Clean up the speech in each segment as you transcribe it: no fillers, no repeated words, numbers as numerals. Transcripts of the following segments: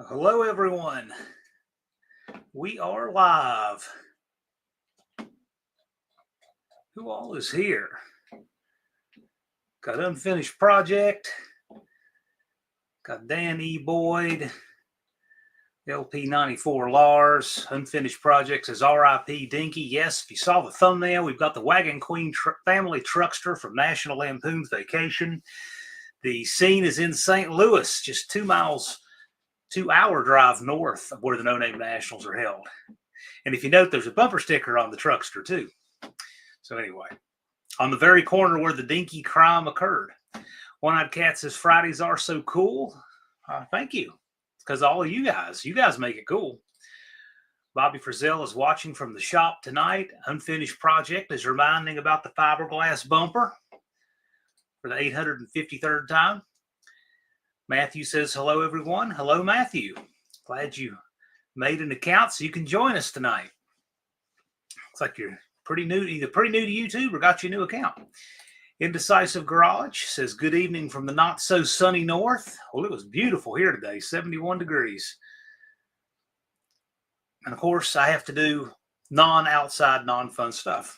Hello, everyone. We are live. Who all is here? Got Unfinished Project. Got Dan E. Boyd. LP94 Lars. Unfinished Projects is RIP Dinky. Yes, if you saw the thumbnail, we've got the Wagon Queen family truckster from National Lampoon's Vacation. The scene is in St. Louis, just 2 miles 2-hour drive north of where the No Name Nationals are held. And if you note, there's a bumper sticker on the truckster too. So anyway, on the very corner where the dinky crime occurred. One-Eyed Cat says, Fridays are so cool. Thank you. It's because all of you guys make it cool. Bobby Frizzell is watching from the shop tonight. Unfinished Project is reminding about the fiberglass bumper for the 853rd time. Matthew says, hello, everyone. Hello, Matthew. Glad you made an account so you can join us tonight. Looks like you're either pretty new to YouTube or got your new account. Indecisive Garage says, good evening from the not so sunny north. Well, it was beautiful here today, 71 degrees. And of course, I have to do non-outside, non-fun stuff.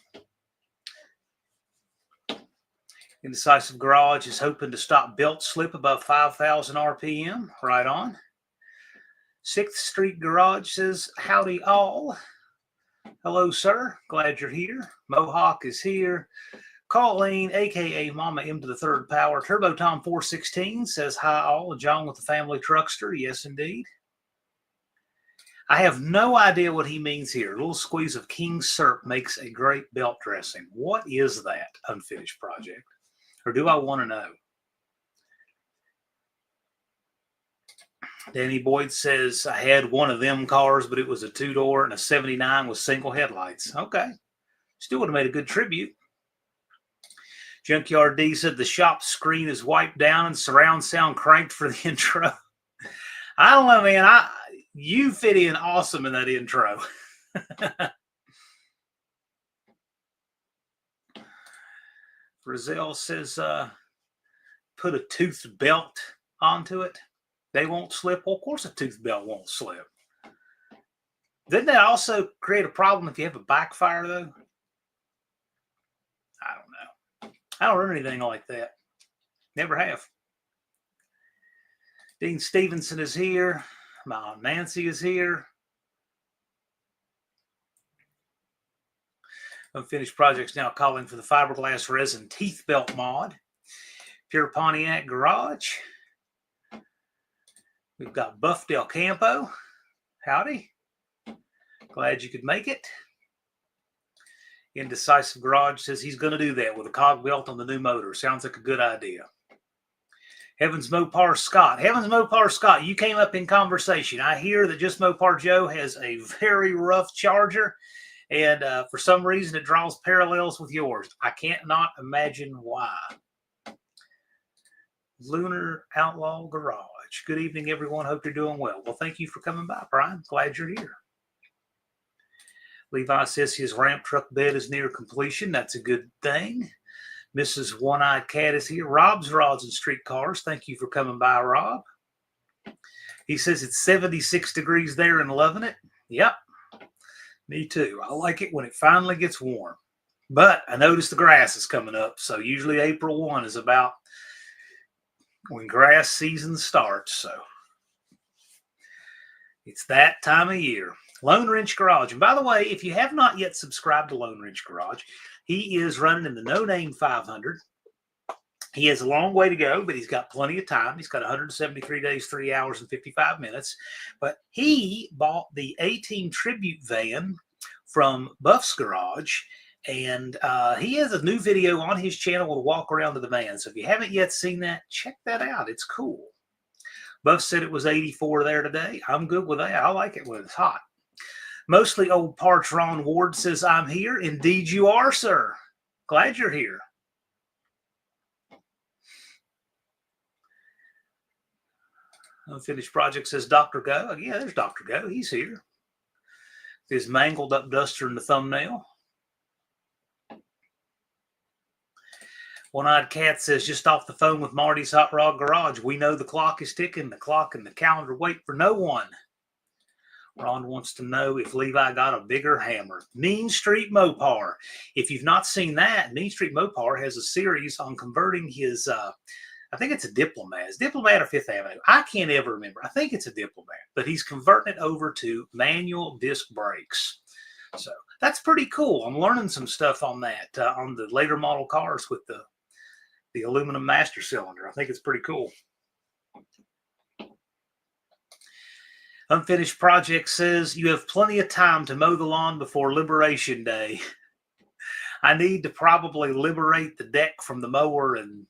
Indecisive Garage is hoping to stop belt slip above 5,000 RPM. Right on. 6th Street Garage says, howdy all. Hello, sir. Glad you're here. Mohawk is here. Colleen, a.k.a. Mama M to the 3rd Power. Turbo Tom 416 says, hi all. John with the family truckster. Yes, indeed. I have no idea what he means here. A little squeeze of King Syrup makes a great belt dressing. What is that, Unfinished Project? Or do I want to know? Danny Boyd says, I had one of them cars, but it was a 2-door and a 79 with single headlights. Okay. Still would have made a good tribute. Junkyard D said, the shop screen is wiped down and surround sound cranked for the intro. I don't know, man. You fit in awesome in that intro. Rizal says, put a toothed belt onto it. They won't slip. Well, of course a toothed belt won't slip. Didn't that also create a problem if you have a backfire, though? I don't know. I don't run anything like that. Never have. Dean Stevenson is here. My Aunt Nancy is here. Unfinished Projects now calling for the fiberglass resin teeth belt mod. Pure Pontiac Garage. We've got Buff Del Campo. Howdy. Glad you could make it. Indecisive Garage says he's going to do that with a cog belt on the new motor. Sounds like a good idea. Heavens Mopar Scott. Heavens Mopar Scott, you came up in conversation. I hear that Just Mopar Joe has a very rough Charger. And for some reason, it draws parallels with yours. I can't not imagine why. Lunar Outlaw Garage. Good evening, everyone. Hope you're doing well. Well, thank you for coming by, Brian. Glad you're here. Levi says his ramp truck bed is near completion. That's a good thing. Mrs. One-Eyed Cat is here. Rob's Rods and Streetcars. Thank you for coming by, Rob. He says it's 76 degrees there and loving it. Yep. Me too. I like it when it finally gets warm. But I noticed the grass is coming up. So usually April 1 is about when grass season starts. So it's that time of year. Lone Wrench Garage. And by the way, if you have not yet subscribed to Lone Wrench Garage, he is running in the No Name 500. He has a long way to go, but he's got plenty of time. He's got 173 days, 3 hours, and 55 minutes. But he bought the A-Team tribute van from Buff's Garage, and he has a new video on his channel to walk around to the van. So if you haven't yet seen that, check that out. It's cool. Buff said it was 84 there today. I'm good with that. I like it when it's hot. Mostly Old Parts Ron Ward says, I'm here. Indeed you are, sir. Glad you're here. Unfinished Project says Dr. Go. Yeah, there's Dr. Go. He's here. His mangled up duster in the thumbnail. One-Eyed Cat says, just off the phone with Marty's Hot Rod Garage. We know the clock is ticking. The clock and the calendar wait for no one. Ron wants to know if Levi got a bigger hammer. Mean Street Mopar. If you've not seen that, Mean Street Mopar has a series on converting his, I think it's a Diplomat. It's Diplomat or Fifth Avenue. I can't ever remember. I think it's a Diplomat. But he's converting it over to manual disc brakes. So that's pretty cool. I'm learning some stuff on that, on the later model cars with the aluminum master cylinder. I think it's pretty cool. Unfinished Project says, you have plenty of time to mow the lawn before Liberation Day. I need to probably liberate the deck from the mower, and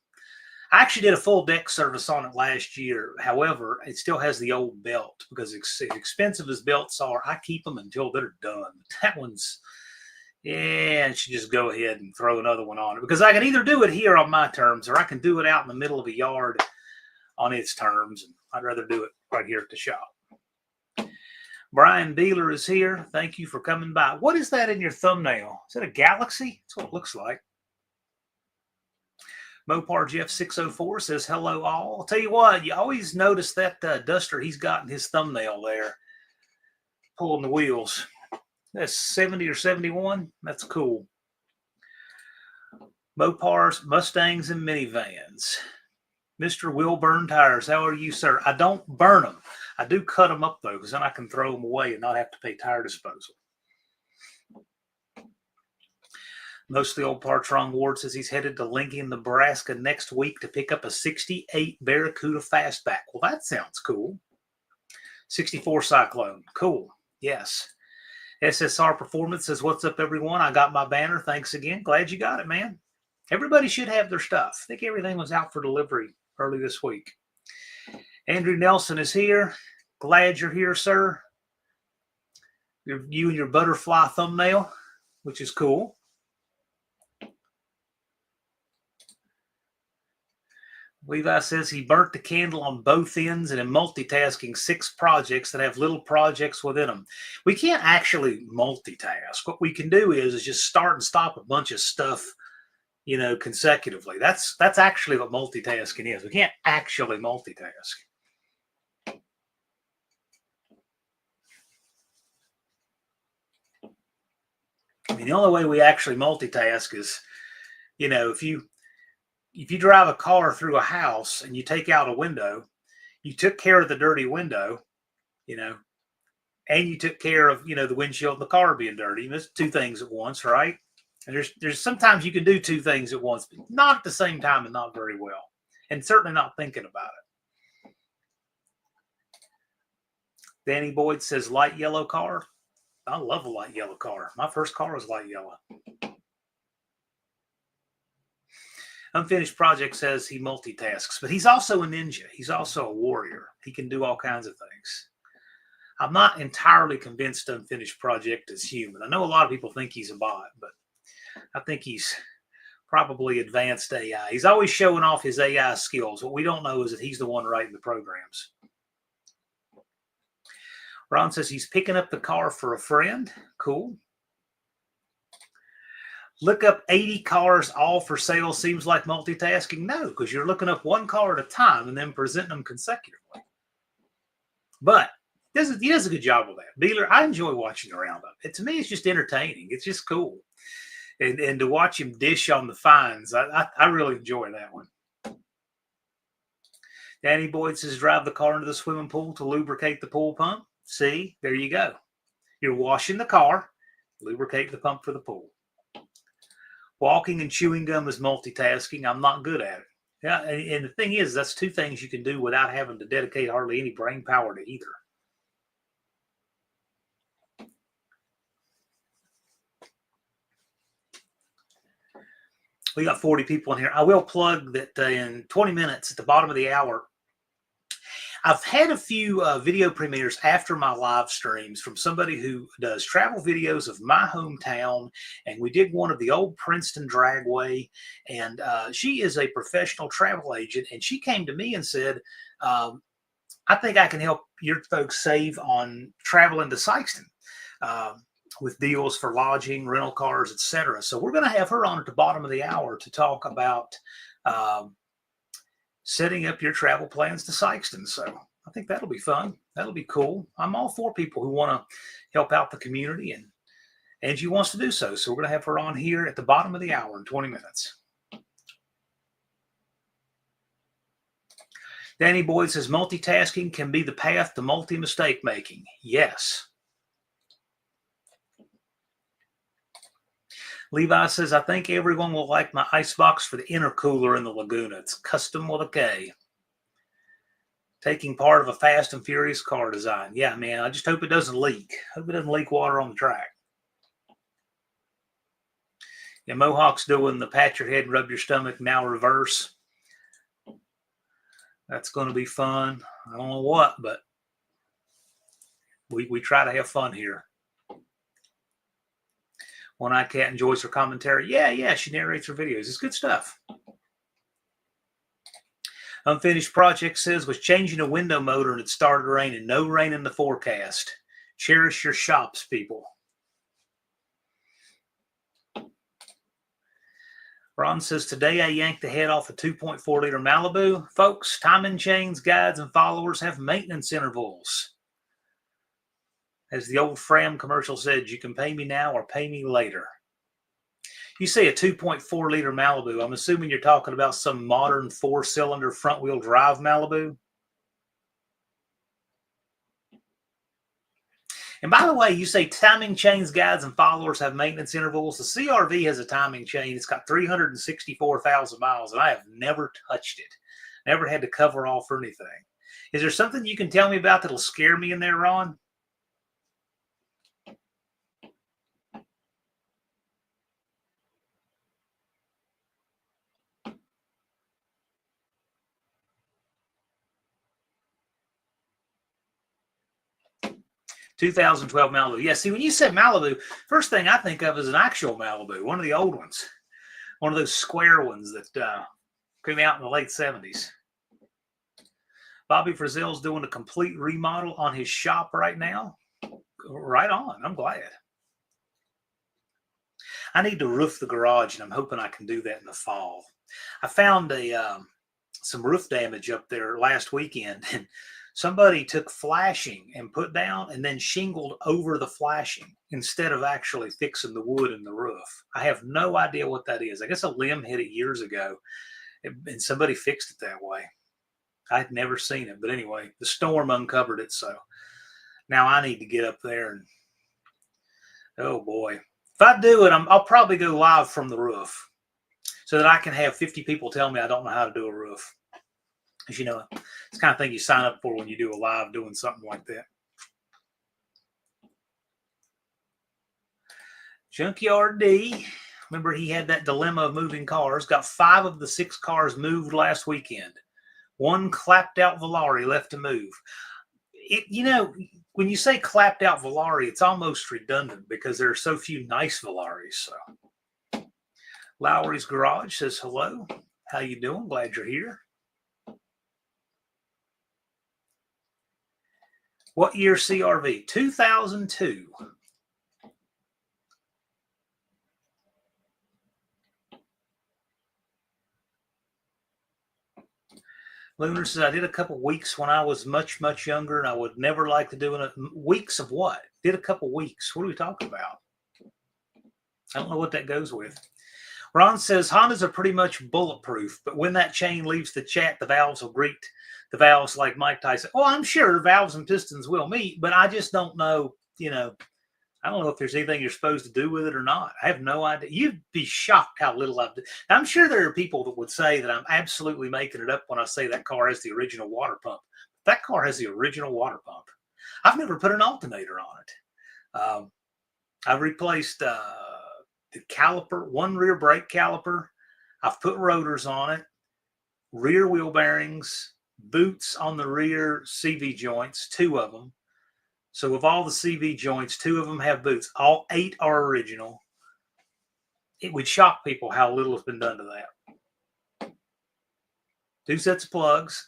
I actually did a full deck service on it last year. However, it still has the old belt because as expensive as belts are, I keep them until they're done. That one's, yeah, I should just go ahead and throw another one on it because I can either do it here on my terms or I can do it out in the middle of a yard on its terms. And I'd rather do it right here at the shop. Brian Beeler is here. Thank you for coming by. What is that in your thumbnail? Is that a Galaxy? That's what it looks like. Mopar Jeff 604 says, hello all. I'll tell you what, you always notice that Duster he's got in his thumbnail there, pulling the wheels. That's 70 or 71. That's cool. Mopars, Mustangs, and minivans. Mr. Will Burn Tires, how are you, sir? I don't burn them. I do cut them up, though, because then I can throw them away and not have to pay tire disposal. Most of the old Partron Ward says he's headed to Lincoln, Nebraska next week to pick up a 68 Barracuda Fastback. Well, that sounds cool. 64 Cyclone. Cool. Yes. SSR Performance says, what's up, everyone? I got my banner. Thanks again. Glad you got it, man. Everybody should have their stuff. I think everything was out for delivery early this week. Andrew Nelson is here. Glad you're here, sir. You and your butterfly thumbnail, which is cool. Levi says he burnt the candle on both ends and in multitasking 6 projects that have little projects within them. We can't actually multitask. What we can do is just start and stop a bunch of stuff, you know, consecutively. That's actually what multitasking is. We can't actually multitask. I mean, the only way we actually multitask is, you know, if you drive a car through a house and you take out a window, you took care of the dirty window, you know, and you took care of, you know, the windshield of the car being dirty. And there's 2 things at once, right? And there's sometimes you can do 2 things at once, but not at the same time and not very well. And certainly not thinking about it. Danny Boyd says, light yellow car. I love a light yellow car. My first car was light yellow. Unfinished Project says he multitasks, but he's also a ninja. He's also a warrior. He can do all kinds of things. I'm not entirely convinced Unfinished Project is human. I know a lot of people think he's a bot, but I think he's probably advanced AI. He's always showing off his AI skills. What we don't know is that he's the one writing the programs. Ron says he's picking up the car for a friend. Cool. Look up 80 cars all for sale seems like multitasking. No, because you're looking up one car at a time and then presenting them consecutively. But he does a good job with that. Beeler, I enjoy watching the roundup. To me, it's just entertaining. It's just cool. And to watch him dish on the finds, I really enjoy that one. Danny Boyd says, drive the car into the swimming pool to lubricate the pool pump. See, there you go. You're washing the car, lubricate the pump for the pool. Walking and chewing gum is multitasking. I'm not good at it. Yeah, and the thing is, that's 2 things you can do without having to dedicate hardly any brain power to either. We got 40 people in here. I will plug that in 20 minutes at the bottom of the hour, I've had a few video premieres after my live streams from somebody who does travel videos of my hometown. And we did one of the old Princeton Dragway. And she is a professional travel agent. And she came to me and said, I think I can help your folks save on traveling to Sykeston. with deals for lodging, rental cars, etc. So we're going to have her on at the bottom of the hour to talk about setting up your travel plans to Sykeston. So I think that'll be fun. That'll be cool. I'm all for people who want to help out the community, and Angie wants to do so. So we're going to have her on here at the bottom of the hour in 20 minutes. Danny Boyd says multitasking can be the path to multi-mistake making. Yes. Levi says, I think everyone will like my icebox for the intercooler in the Laguna. It's custom with a K. Taking part of a Fast and Furious car design. Yeah, man, I just hope it doesn't leak. Hope it doesn't leak water on the track. Yeah, Mohawk's doing the pat your head, rub your stomach, now reverse. That's going to be fun. I don't know what, but we try to have fun here. One-Eyed Cat enjoys her commentary. Yeah, she narrates her videos. It's good stuff. Unfinished Project says, was changing a window motor and it started raining. No rain in the forecast. Cherish your shops, people. Ron says, today I yanked the head off a 2.4-liter Malibu. Folks, timing chains, guides, and followers have maintenance intervals. As the old Fram commercial said, you can pay me now or pay me later. You say a 2.4-liter Malibu. I'm assuming you're talking about some modern 4-cylinder front-wheel drive Malibu. And by the way, you say timing chains, guides, and followers have maintenance intervals. The CRV has a timing chain. It's got 364,000 miles, and I have never touched it. Never had to cover off or anything. Is there something you can tell me about that'll scare me in there, Ron? 2012 Malibu. Yeah, see, when you said Malibu, first thing I think of is an actual Malibu, one of the old ones, one of those square ones that came out in the late 70s. Bobby Frizzell's doing a complete remodel on his shop right now. Right on. I'm glad. I need to roof the garage, and I'm hoping I can do that in the fall. I found some roof damage up there last weekend, and somebody took flashing and put down and then shingled over the flashing instead of actually fixing the wood in the roof. I have no idea what that is. I guess a limb hit it years ago, and somebody fixed it that way. I'd never seen it, but anyway, the storm uncovered it, so now I need to get up there and, oh boy. If I do it, I'll probably go live from the roof so that I can have 50 people tell me I don't know how to do a roof. Because, you know, it's the kind of thing you sign up for when you do a live doing something like that. Junkyard D. Remember, he had that dilemma of moving cars. Got 5 of the 6 cars moved last weekend. 1 clapped out Volare left to move. You know, when you say clapped out Volare, it's almost redundant because there are so few nice Volares. So, Lowry's Garage says hello. How you doing? Glad you're here. What year CRV? 2002. Lunar says, I did a couple weeks when I was much, much younger, and I would never like to do it. Weeks of what? Did a couple weeks. What are we talking about? I don't know what that goes with. Ron says, Hondas are pretty much bulletproof, but when that chain leaves the chat, the valves will greet the valves like Mike Tyson. Oh, I'm sure valves and pistons will meet, but I just don't know, you know, I don't know if there's anything you're supposed to do with it or not. I have no idea. You'd be shocked how little I've done. I'm sure there are people that would say that I'm absolutely making it up when I say that car has the original water pump. That car has the original water pump. I've never put an alternator on it. I've replaced the caliper, 1 rear brake caliper. I've put rotors on it, rear wheel bearings, boots on the rear CV joints, 2 of them. So of all the CV joints, 2 of them have boots. All 8 are original. It would shock people how little has been done to that. 2 sets of plugs.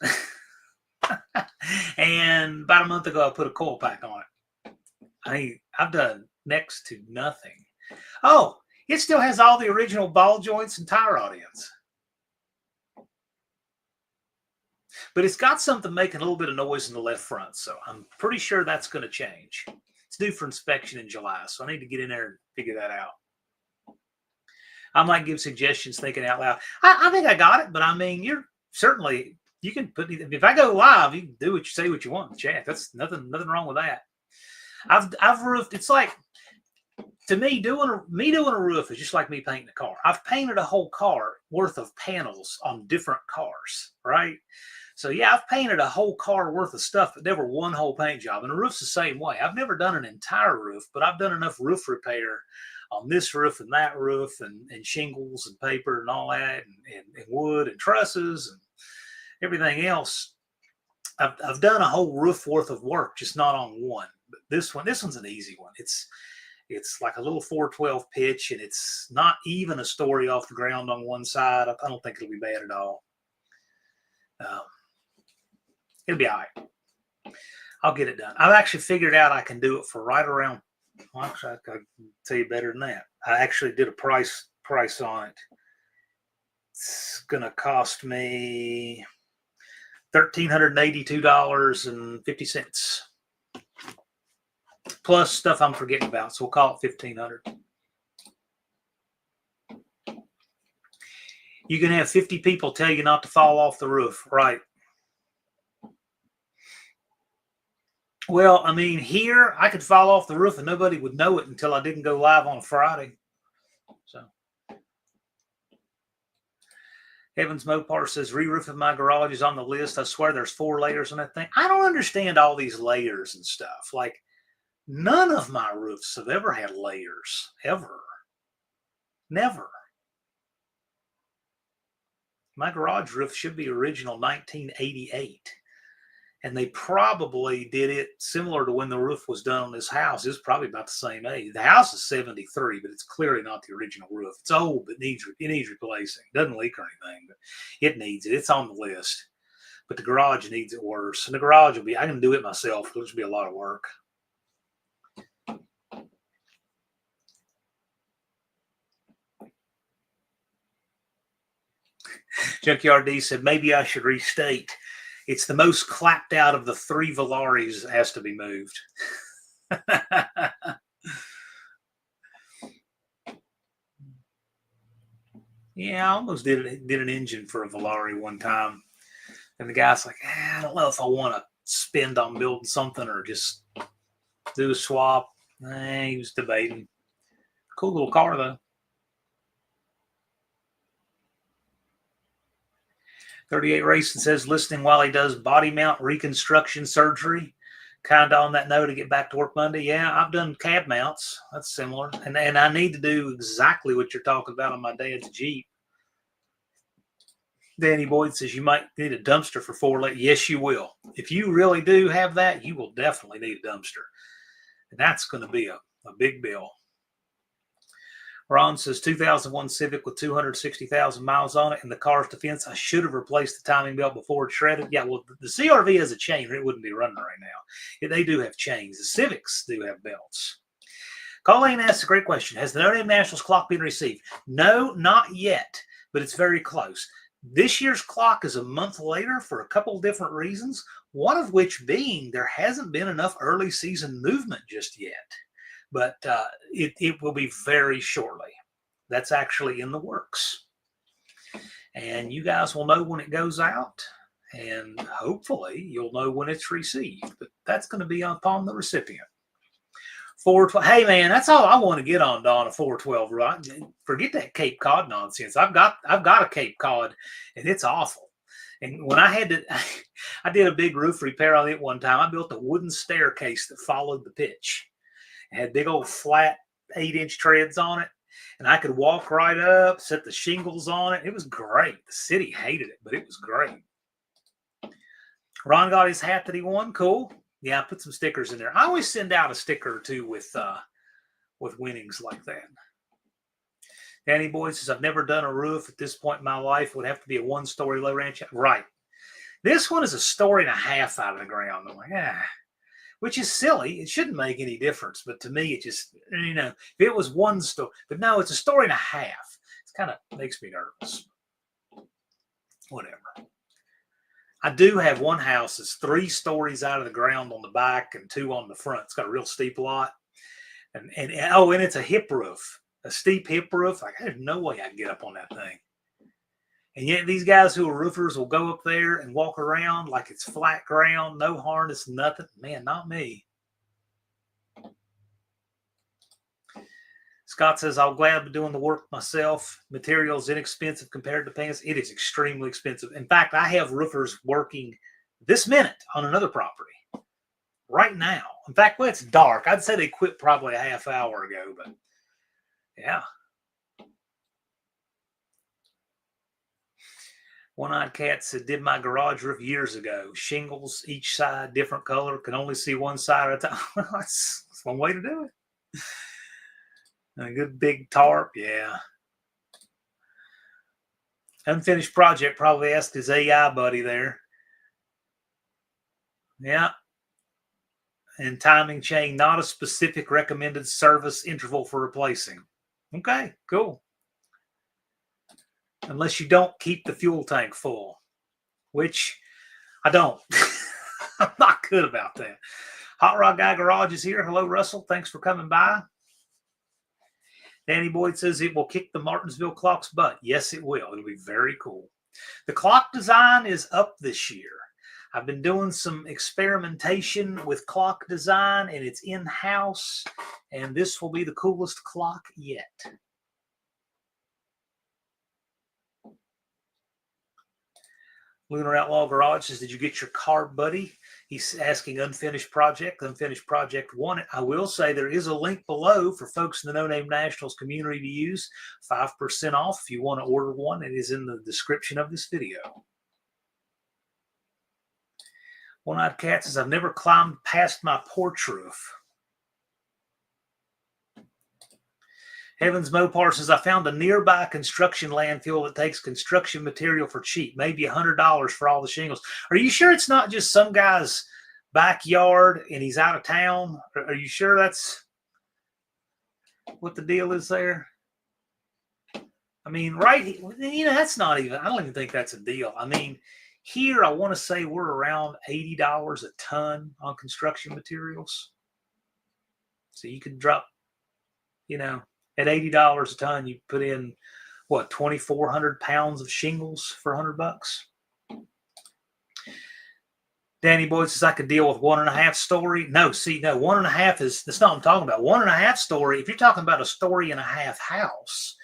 And about a month ago, I put a coil pack on it. I've done Next to nothing. Oh, it still has all the original ball joints and tie rod ends. But it's got something making a little bit of noise in the left front, so I'm pretty sure that's going to change. It's due for inspection in July, so I need to get in there and figure that out. I might give suggestions thinking out loud. I think I got it, but I mean, you can put, if I go live, you can do what you say what you want in the chat. That's nothing wrong with that. I've roofed. It's like, to me, doing a roof is just like me painting a car. I've painted a whole car worth of panels on different cars, right? So yeah, I've painted a whole car worth of stuff, but never one whole paint job. And a roof's the same way. I've never done an entire roof, but I've done enough roof repair on this roof and that roof and shingles and paper and all that and wood and trusses and everything else. I've done a whole roof worth of work, just not on one. But this one's an easy one. It's like a little 412 pitch, and it's not even a story off the ground on one side. I don't think it'll be bad at all. It'll be all right. I'll get it done. I've actually figured out I can do it for right around, well, actually, I can tell you better than that. I actually did a price on it. It's going to cost me $1,382.50. Plus stuff I'm forgetting about, so we'll call it $1,500. You can have 50 people tell you not to fall off the roof, right? Well, I mean, here I could fall off the roof and nobody would know it until I didn't go live on a Friday. So, Evans Mopar says, re-roofing my garage is on the list. I swear there's 4 layers on that thing. I don't understand all these layers and stuff. Like, none of my roofs have ever had layers, ever. Never. My garage roof should be original 1988. And they probably did it similar to when the roof was done on this house. It's probably about the same age. The house is 73, but it's clearly not the original roof. It's old, but it needs replacing. It doesn't leak or anything, but it needs it. It's on the list. But the garage needs it worse. And the garage will be, I can do it myself. It'll just be a lot of work. Junkyard D said, maybe I should restate. It's the most clapped out of the 3 Valaris has to be moved. Yeah, I almost did an engine for a Valari one time. And the guy's like, I don't know if I want to spend on building something or just do a swap. He was debating. Cool little car, though. 38 Racing says, listening while he does body mount reconstruction surgery. Kind of on that note to get back to work Monday. Yeah, I've done cab mounts. That's similar. And I need to do exactly what you're talking about on my dad's Jeep. Danny Boyd says, you might need a dumpster for 4 layers. Yes, you will. If you really do have that, you will definitely need a dumpster. And that's going to be a big bill. Ron says 2001 Civic with 260,000 miles on it. In the car's defense, I should have replaced the timing belt before it shredded. Yeah, well, the CRV has a chain, or it wouldn't be running right now. Yeah, they do have chains. The Civics do have belts. Colleen asks a great question. Has the No Name Nationals clock been received? No, not yet, but it's very close. This year's clock is a month later for a couple of different reasons, one of which being there hasn't been enough early season movement just yet. But it will be very shortly. That's actually in the works. And you guys will know when it goes out. And hopefully you'll know when it's received. But that's going to be upon the recipient. 412. Hey, man, that's all I want to get on, Dawn, a 412. Right? Forget that Cape Cod nonsense. I've got a Cape Cod, and it's awful. And when I did a big roof repair on it one time. I built a wooden staircase that followed the pitch. It had big old flat 8-inch treads on it. And I could walk right up, set the shingles on it. It was great. The city hated it, but it was great. Ron got his hat that he won. Cool. Yeah, I put some stickers in there. I always send out a sticker or two with winnings like that. Danny Boyd says, I've never done a roof at this point in my life. It would have to be a 1-story low ranch. Right. This one is a 1.5 stories out of the ground. I'm like, which is silly. It shouldn't make any difference. But to me, it just, if it was one story, but no, it's a story and a half. It kind of makes me nervous. Whatever. I do have one house that's 3 stories out of the ground on the back and 2 on the front. It's got a real steep lot. And it's a hip roof, a steep hip roof. Like, there's no way I can get up on that thing. And yet these guys who are roofers will go up there and walk around like it's flat ground, no harness, nothing. Man, not me. Scott says, I'll gladly be doing the work myself. Material is inexpensive compared to pants. It is extremely expensive. In fact, I have roofers working this minute on another property right now. In fact, when it's dark, I'd say they quit probably a half hour ago, but yeah. One-Eyed Cat said, did my garage roof years ago. Shingles, each side, different color. Can only see one side at a time. That's one way to do it. And a good big tarp, yeah. Unfinished project, probably asked his AI buddy there. Yeah. And timing chain, not a specific recommended service interval for replacing. Okay, cool. Unless you don't keep the fuel tank full, which I don't. I'm not good about that. Hot Rod Guy Garage is here. Hello, Russell. Thanks for coming by. Danny Boyd says it will kick the Martinsville clock's butt. Yes, it will. It'll be very cool. The clock design is up this year. I've been doing some experimentation with clock design, and it's in-house, and this will be the coolest clock yet. Lunar Outlaw Garage says, did you get your car, buddy? He's asking Unfinished Project 1. I will say there is a link below for folks in the No Name Nationals community to use. 5% off if you want to order one. It is in the description of this video. One-Eyed Cat says, I've never climbed past my porch roof. Heavens Mopar says, I found a nearby construction landfill that takes construction material for cheap, maybe $100 for all the shingles. Are you sure it's not just some guy's backyard and he's out of town? Are you sure that's what the deal is there? I mean, right, that's not even, I don't even think that's a deal. I mean, here, I want to say we're around $80 a ton on construction materials. So you could drop, at $80 a ton, you put in, 2,400 pounds of shingles for $100. Danny Boyd says, I could deal with 1.5 story. No, 1.5 is, that's not what I'm talking about. 1.5 story, if you're talking about a 1.5 story house,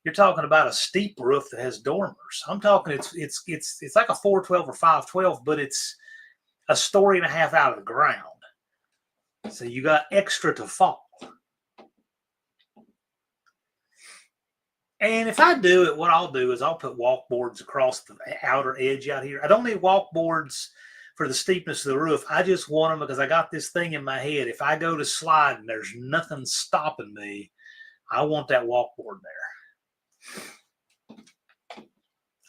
you're talking about a steep roof that has dormers. I'm talking it's like a 412 or 512, but it's a 1.5 story out of the ground. So you got extra to fall. And if I do it, what I'll do is I'll put walk boards across the outer edge out here. I don't need walk boards for the steepness of the roof. I just want them because I got this thing in my head. If I go to slide and there's nothing stopping me, I want that walk board there.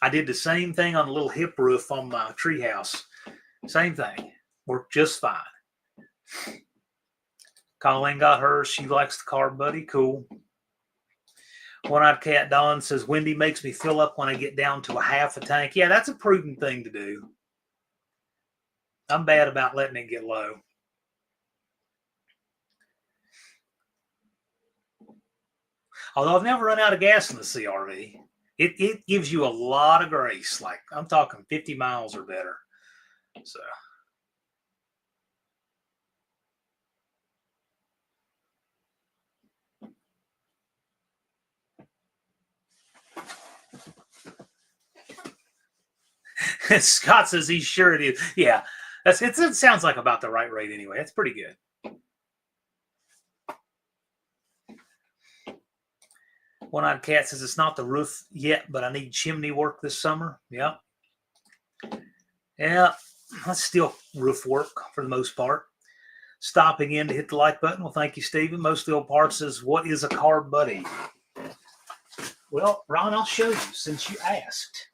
I did the same thing on a little hip roof on my treehouse. Same thing. Worked just fine. Colleen got hers. She likes the car, buddy. Cool. One-Eyed Cat Dawn says, Wendy makes me fill up when I get down to a half a tank. Yeah, that's a prudent thing to do. I'm bad about letting it get low. Although I've never run out of gas in the CRV. It gives you a lot of grace. Like, I'm talking 50 miles or better. So. Scott says he's sure it is. Yeah, it sounds like about the right rate anyway. That's pretty good. One-Eyed Cat says it's not the roof yet, but I need chimney work this summer. Yeah. Yeah, that's still roof work for the most part. Stopping in to hit the like button. Well, thank you, Stephen. Most Steel Parts says, what is a car, buddy? Well, Ron, I'll show you since you asked.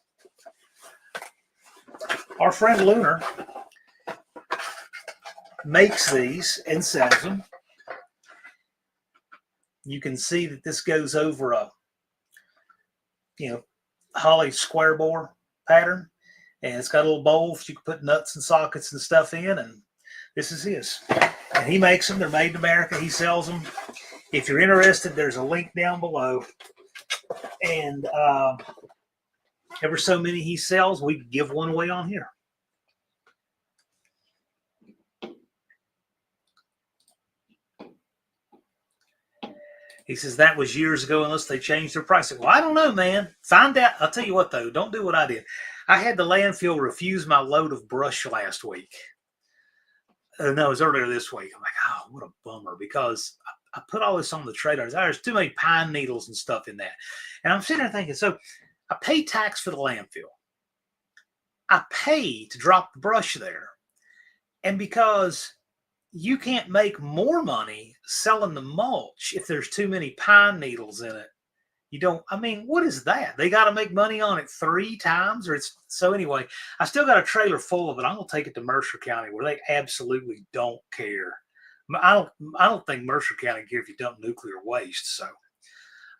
Our friend Lunar makes these and sells them. You can see that this goes over a, holly square bore pattern, and it's got a little bowl so you can put nuts and sockets and stuff in, and this is his. And he makes them. They're made in America. He sells them. If you're interested, there's a link down below. And ever so many he sells, we can give one away on here. He says that was years ago unless they changed their pricing. Well, I don't know, man. Find out. I'll tell you what, though. Don't do what I did. I had the landfill refuse my load of brush last week. No, it was earlier this week. I'm like, oh, what a bummer, because I put all this on the trailer. There's too many pine needles and stuff in that. And I'm sitting there thinking, so I pay tax for the landfill. I pay to drop the brush there. And because you can't make more money selling the mulch if there's too many pine needles in it. You don't, I mean, what is that? They got to make money on it 3 times, or it's, so anyway, I still got a trailer full of it. I'm going to take it to Mercer County where they absolutely don't care. I don't think Mercer County cares if you dump nuclear waste. So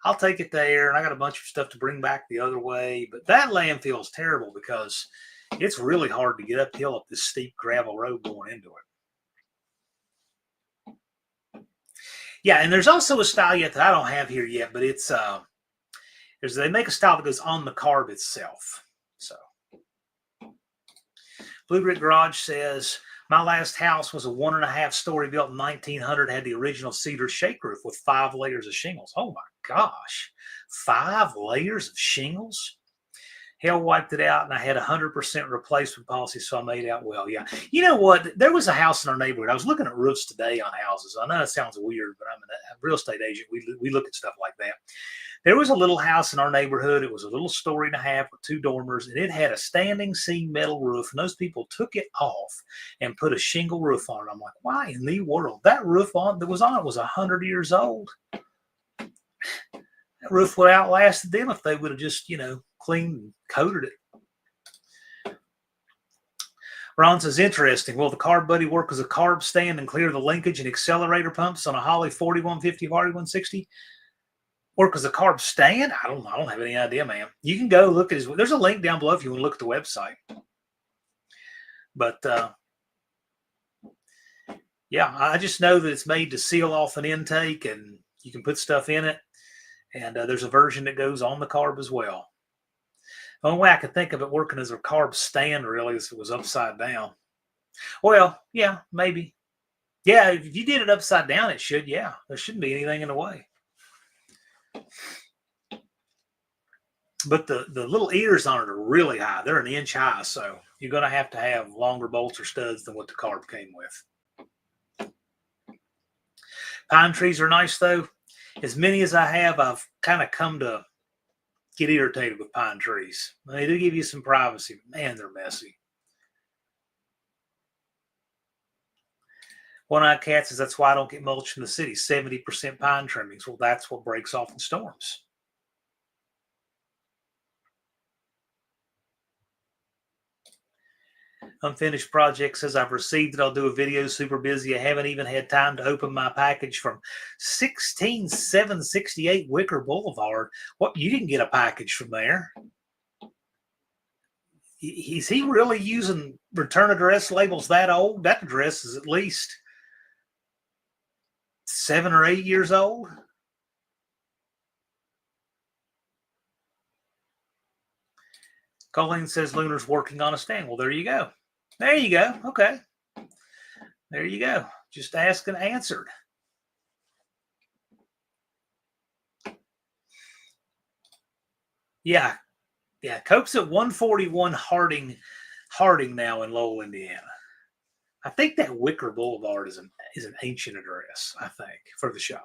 I'll take it there, and I got a bunch of stuff to bring back the other way. But that landfill is terrible because it's really hard to get uphill up this steep gravel road going into it. Yeah, and there's also a style yet that I don't have here yet, but it's they make a style that goes on the carb itself. So Blue Brick Garage says, my last house was a 1.5-story built in 1900, had the original cedar shake roof with 5 layers of shingles. Oh my gosh, 5 layers of shingles? Hell wiped it out, and I had 100% replacement policy, so I made out well. Yeah. You know what? There was a house in our neighborhood. I was looking at roofs today on houses. I know it sounds weird, but I'm a real estate agent. We look at stuff like that. There was a little house in our neighborhood. It was a little 1.5 with 2 dormers, and it had a standing seam metal roof, and those people took it off and put a shingle roof on it. I'm like, why in the world? That roof that was on it was 100 years old. That roof would have outlasted them if they would have just, cleaned and coated it. Ron says, interesting. Will the carb buddy work as a carb stand and clear the linkage and accelerator pumps on a Holley 4150, 4160? Work as a carb stand? I don't have any idea, man. You can go look at his. There's a link down below if you want to look at the website. But yeah, I just know that it's made to seal off an intake, and you can put stuff in it. And there's a version that goes on the carb as well. The only way I could think of it working as a carb stand really is if it was upside down. Well, yeah, maybe. Yeah, if you did it upside down, it should. Yeah, there shouldn't be anything in the way. But the little ears on it are really high. They're 1 inch high, so you're going to have longer bolts or studs than what the carb came with. Pine trees are nice, though. As many as I have, I've kind of come to get irritated with pine trees. They do give you some privacy, but man, they're messy. One-Eyed Cat says, that's why I don't get mulch in the city. 70% pine trimmings. Well, that's what breaks off in storms. Unfinished Project says, I've received it. I'll do a video. Super busy. I haven't even had time to open my package from 16768 Wicker Boulevard. What? You didn't get a package from there? Is he really using return address labels that old? That address is at least 7 or 8 years old. Colleen says Lunar's working on a stand. Well, there you go. There you go. Okay. There you go. Just asked and answered. Yeah. Yeah. Coke's at 141 Harding now in Lowell, Indiana. I think that Wicker Boulevard is an ancient address, I think, for the shop.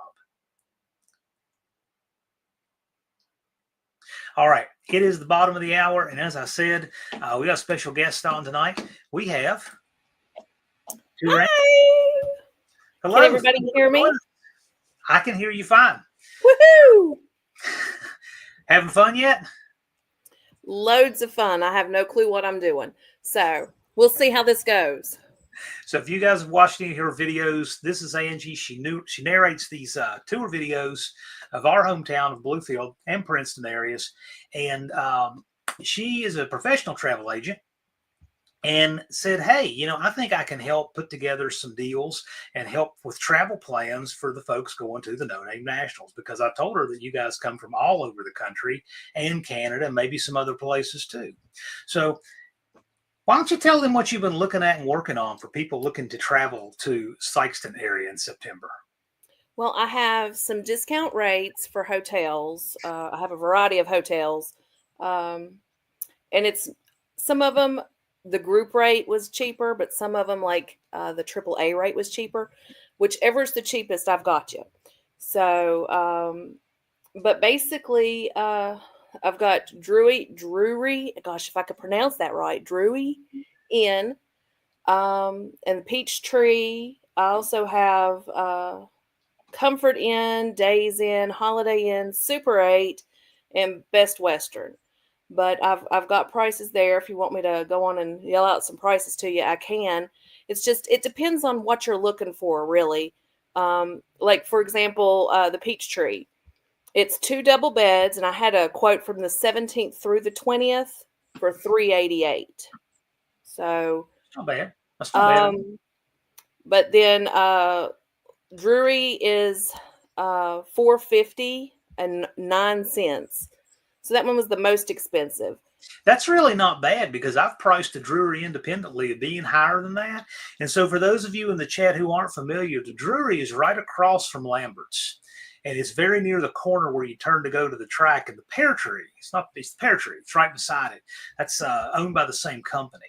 All right, it is the bottom of the hour, and as I said, we got a special guest on tonight. We have. Hi. Hello. Can everybody hear me? I can hear you fine. Woohoo! Having fun yet? Loads of fun. I have no clue what I'm doing, so we'll see how this goes. So if you guys have watched any of her videos, this is Angie. She narrates these tour videos of our hometown of Bluefield and Princeton areas. And she is a professional travel agent and said, hey, I think I can help put together some deals and help with travel plans for the folks going to the No Name Nationals, because I told her that you guys come from all over the country and Canada and maybe some other places too. So why don't you tell them what you've been looking at and working on for people looking to travel to Sykeston area in September? Well, I have some discount rates for hotels. I have a variety of hotels. And it's some of them, the group rate was cheaper, but some of them, like the AAA rate, was cheaper. Whichever's the cheapest, I've got you. So, but basically, I've got Drury. Gosh, if I could pronounce that right, Drury Inn, and Peachtree. I also have Comfort Inn, Days Inn, Holiday Inn, Super 8, and Best Western. But I've got prices there. If you want me to go on and yell out some prices to you, I can. It's just, it depends on what you're looking for, really. Like, for example, the Peachtree. It's 2 double beds, and I had a quote from the 17th through the 20th for $388. So, It's not bad. That's not bad. but then Drury is $4.50 So that one was the most expensive. That's really not bad, because I've priced the Drury independently of being higher than that. And so for those of you in the chat who aren't familiar, the Drury is right across from Lambert's. And it's very near the corner where you turn to go to the track, and the Pear Tree. It's the Pear Tree. It's right beside it. That's owned by the same company.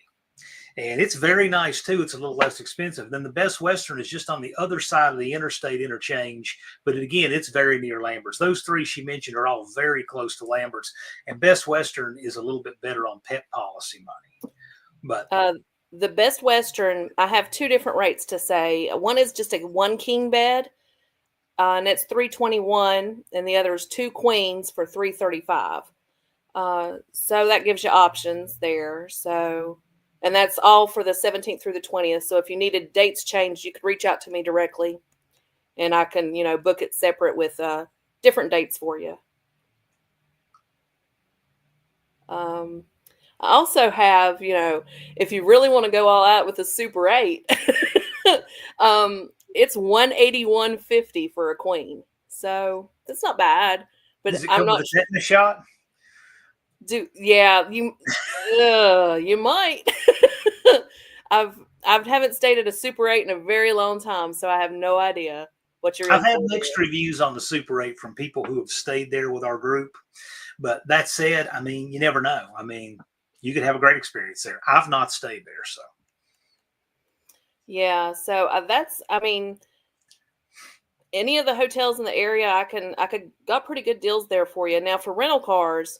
And it's very nice too. It's a little less expensive. Then the Best Western is just on the other side of the interstate interchange. But again, it's very near Lambert's. Those three she mentioned are all very close to Lambert's. And Best Western is a little bit better on pet policy money. But the Best Western, I have 2 different rates to say. One is just a 1 king bed, and it's $321, and the other is 2 queens for $335. So that gives you options there. So, and that's all for the 17th through the 20th. So if you needed dates changed, you could reach out to me directly, and I can, book it separate with different dates for you. I also have, if you really want to go all out with the Super 8, it's $181.50 for a queen. So that's not bad. But does it come with a tetanus shot? Yeah, you might. I haven't stayed at a Super 8 in a very long time, so I have no idea what you're. I've had mixed reviews on the Super 8 from people who have stayed there with our group. But that said, you never know. You could have a great experience there. I've not stayed there, so. Yeah, so any of the hotels in the area, I could got pretty good deals there for you. Now for rental cars,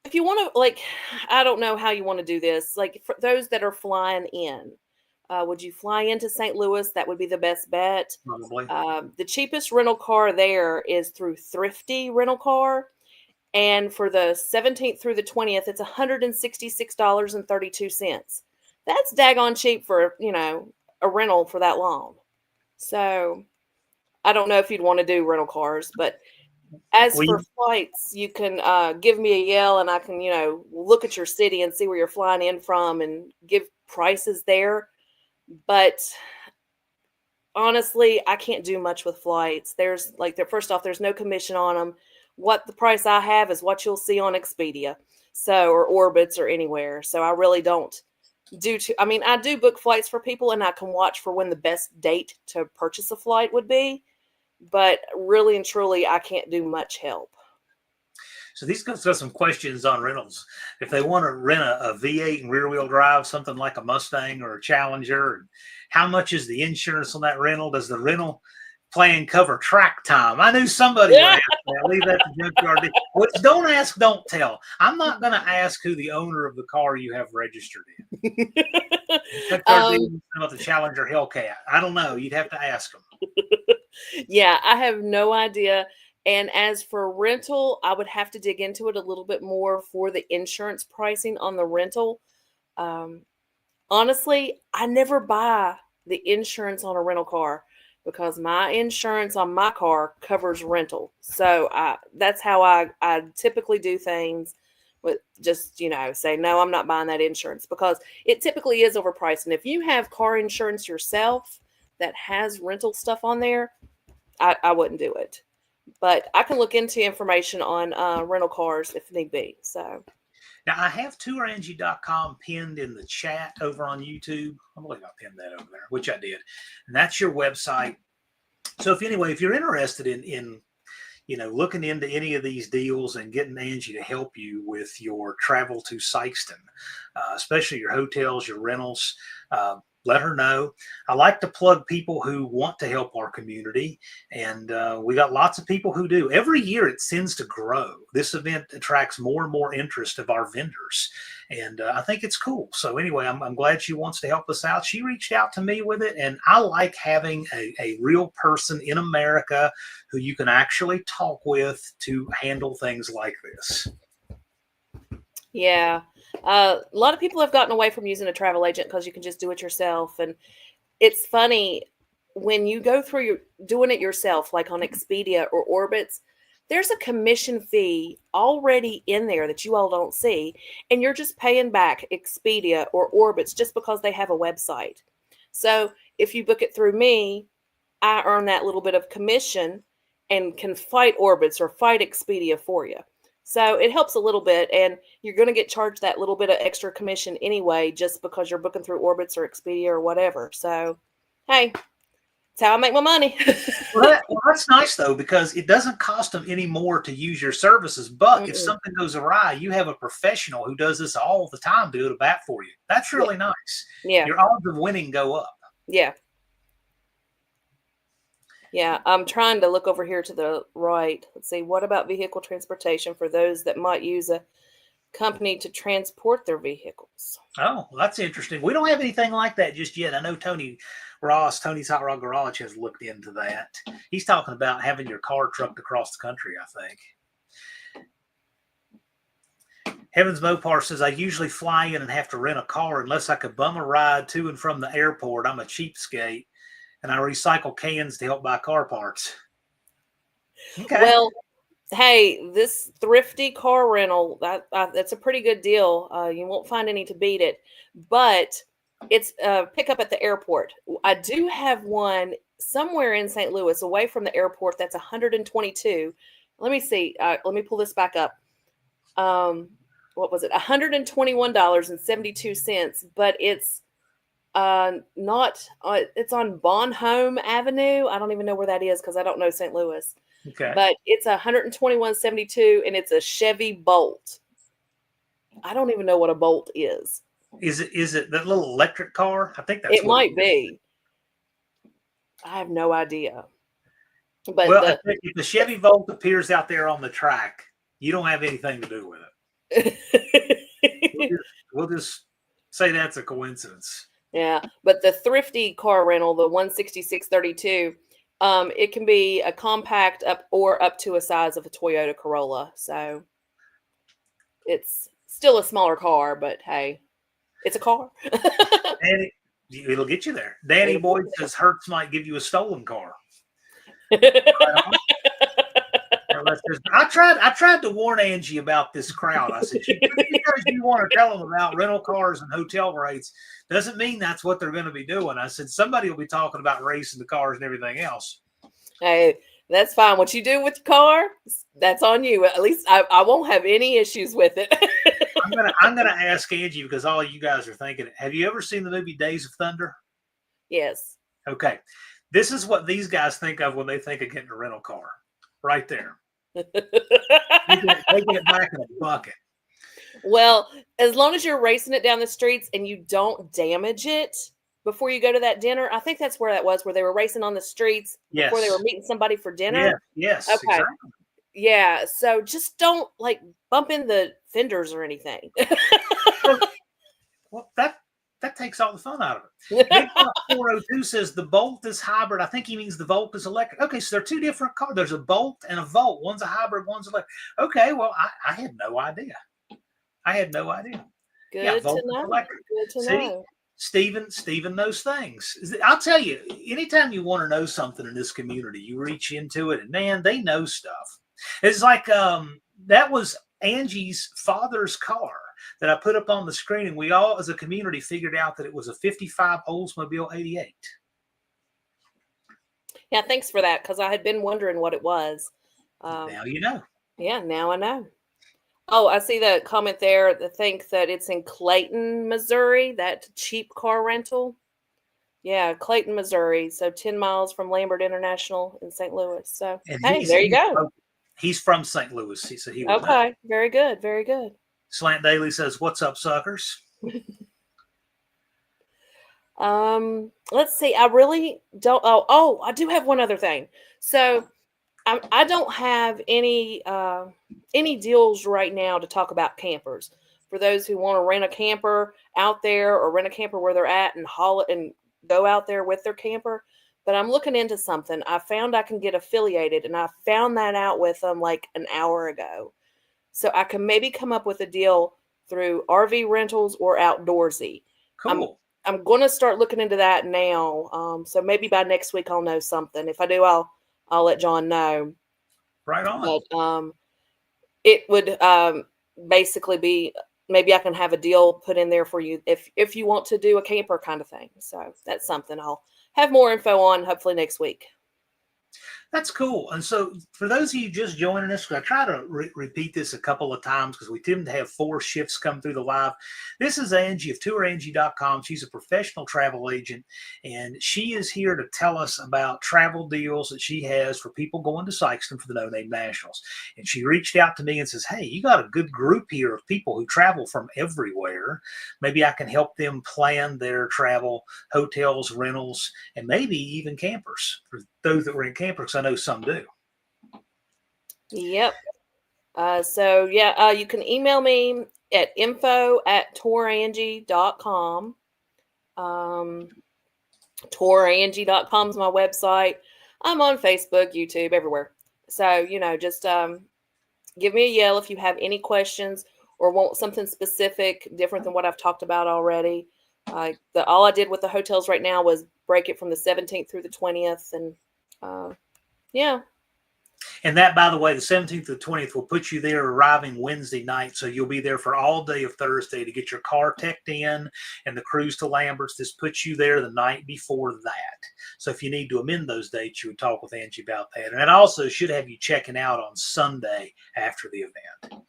if you want to, I don't know how you want to do this. Like for those that are flying in, would you fly into St. Louis? That would be the best bet. Probably. The cheapest rental car there is through Thrifty Rental Car. And for the 17th through the 20th, it's $166.32. That's daggone cheap for, a rental for that long. So I don't know if you'd want to do rental cars, but as for flights, you can give me a yell, and I can, look at your city and see where you're flying in from and give prices there. But honestly, I can't do much with flights. There's first off, there's no commission on them. What the price I have is what you'll see on Expedia, or Orbitz or anywhere. So I really don't I do book flights for people, and I can watch for when the best date to purchase a flight would be. But really and truly, I can't do much help. So these guys got some questions on rentals. If they want to rent a V8 and rear wheel drive, something like a Mustang or a Challenger, how much is the insurance on that rental? Does the rental plan cover track time? I knew somebody would ask that. Leave that to Junkyard. Don't ask, don't tell. I'm not going to ask who the owner of the car you have registered in. About the Challenger Hellcat. I don't know. You'd have to ask them. Yeah, I have no idea. And as for rental, I would have to dig into it a little bit more for the insurance pricing on the rental. Honestly, I never buy the insurance on a rental car because my insurance on my car covers rental. So that's how I typically do things with just, say, no, I'm not buying that insurance because it typically is overpriced. And if you have car insurance yourself that has rental stuff on there, I wouldn't do it. But I can look into information on rental cars if need be. So Now, I have tourangie.com pinned in the chat over on YouTube. I believe I pinned that over there, which I did. And that's your website. So if you're interested in looking into any of these deals and getting Angie to help you with your travel to Sykeston, especially your hotels, your rentals, let her know. I like to plug people who want to help our community, and we got lots of people who do. Every year it tends to grow. This event attracts more and more interest of our vendors, and I think it's cool. So anyway, I'm glad she wants to help us out. She reached out to me with it, and I like having a real person in America who you can actually talk with to handle things like this. yeah. A lot of people have gotten away from using a travel agent because you can just do it yourself. And it's funny when you go through doing it yourself, like on Expedia or Orbitz, there's a commission fee already in there that you all don't see. And you're just paying back Expedia or Orbitz just because they have a website. So if you book it through me, I earn that little bit of commission and can fight Orbitz or fight Expedia for you. So it helps a little bit, and you're going to get charged that little bit of extra commission anyway, just because you're booking through Orbitz or Expedia or whatever. So, hey, it's how I make my money. Well, that's nice, though, because it doesn't cost them any more to use your services. But if something goes awry, you have a professional who does this all the time to go to bat for you. That's really nice. Yeah. Your odds of winning go up. Yeah. Yeah, I'm trying to look over here to the right. Let's see. What about vehicle transportation for those that might use a company to transport their vehicles? Oh, well, that's interesting. We don't have anything like that just yet. I know Tony Ross, Tony's Hot Rod Garage, has looked into that. He's talking about having your car trucked across the country, I think. Heavens Mopar says, I usually fly in and have to rent a car unless I could bum a ride to and from the airport. I'm a cheapskate, and I recycle cans to help buy car parts. Okay. Well, hey, this thrifty car rental, that's a pretty good deal. You won't find any to beat it, but it's pick up at the airport. I do have one somewhere in St. Louis away from the airport that's 122. Let me see. Let me pull this back up. What was it? $121.72, but it's not it's on Bonhomme Avenue. I don't even know where that is because I don't know St. Louis. Okay. But it's $121.72 and it's a Chevy Bolt. I don't even know what a Bolt is. Is it that little electric car? I think that's it might be. I have no idea. But well, if the Chevy Volt appears out there on the track, you don't have anything to do with it. we'll just say that's a coincidence. Yeah, but the thrifty car rental, the 16632, it can be a compact up to a size of a Toyota Corolla. So it's still a smaller car, but hey, it's a car. And it'll get you there. Danny Boyd says Hertz might give you a stolen car. I tried to warn Angie about this crowd. I said, just because you want to tell them about rental cars and hotel rates doesn't mean that's what they're going to be doing. I said, somebody will be talking about racing the cars and everything else. Hey, that's fine. What you do with your car, that's on you. At least I won't have any issues with it. I'm gonna ask Angie because all you guys are thinking. Have you ever seen the movie Days of Thunder? Yes. Okay. This is what these guys think of when they think of getting a rental car. Right there. They get it back in a bucket. Well, as long as you're racing it down the streets and you don't damage it before you go to that dinner. I think that's where that was, where they were racing on the streets before they were meeting somebody for dinner. Yes. Okay. Exactly. Yeah. So just don't bump in the fenders or anything. Well, that takes all the fun out of it. Big 402 says the Bolt is hybrid. I think he means the Volt is electric. Okay, so they're two different cars. There's a Bolt and a Volt. One's a hybrid, one's electric. Okay, well, I had no idea. Good to know. Good to know. Stephen knows things. I'll tell you, anytime you want to know something in this community, you reach into it, and man, they know stuff. It's like that was Angie's father's car that I put up on the screen, and we all, as a community, figured out that it was a '55 Oldsmobile '88. Yeah, thanks for that, because I had been wondering what it was. Now you know. Yeah, now I know. Oh, I see the comment there that think that it's in Clayton, Missouri, that cheap car rental. Yeah, Clayton, Missouri. So 10 miles from Lambert International in St. Louis. So, And hey, there you go. He's from St. Louis, so he would know. Okay, very good, very good. Slant Daily says, "What's up, suckers?" Let's see. I really don't. Oh, I do have one other thing. So I don't have any deals right now to talk about campers. For those who want to rent a camper out there or rent a camper where they're at and haul it and go out there with their camper. But I'm looking into something. I found I can get affiliated, and I found that out with them like an hour ago. So I can maybe come up with a deal through RV Rentals or Outdoorsy. Cool. I'm going to start looking into that now. So maybe by next week I'll know something. If I do, I'll let John know. Right on. But it would basically be, maybe I can have a deal put in there for you if you want to do a camper kind of thing. So that's something I'll have more info on hopefully next week. That's cool. And so for those of you just joining us, I try to repeat this a couple of times because we tend to have 4 shifts come through the live. This is Angie of tourangie.com. She's a professional travel agent, and she is here to tell us about travel deals that she has for people going to Sykeston for the No Name Nationals. And she reached out to me and says, "Hey, you got a good group here of people who travel from everywhere. Maybe I can help them plan their travel, hotels, rentals, and maybe even campers for those that were in campers. I know some do." Yep. So you can email me at info@tourangie.com. Tourangie.com is my website. I'm on Facebook, YouTube, everywhere. So, just give me a yell if you have any questions or want something specific, different than what I've talked about already. All I did with the hotels right now was break it from the 17th through the 20th. And yeah. And that, by the way, the 17th to the 20th will put you there arriving Wednesday night. So you'll be there for all day of Thursday to get your car teched in, and the cruise to Lambert's. This puts you there the night before that. So if you need to amend those dates, you would talk with Angie about that. And it also should have you checking out on Sunday after the event.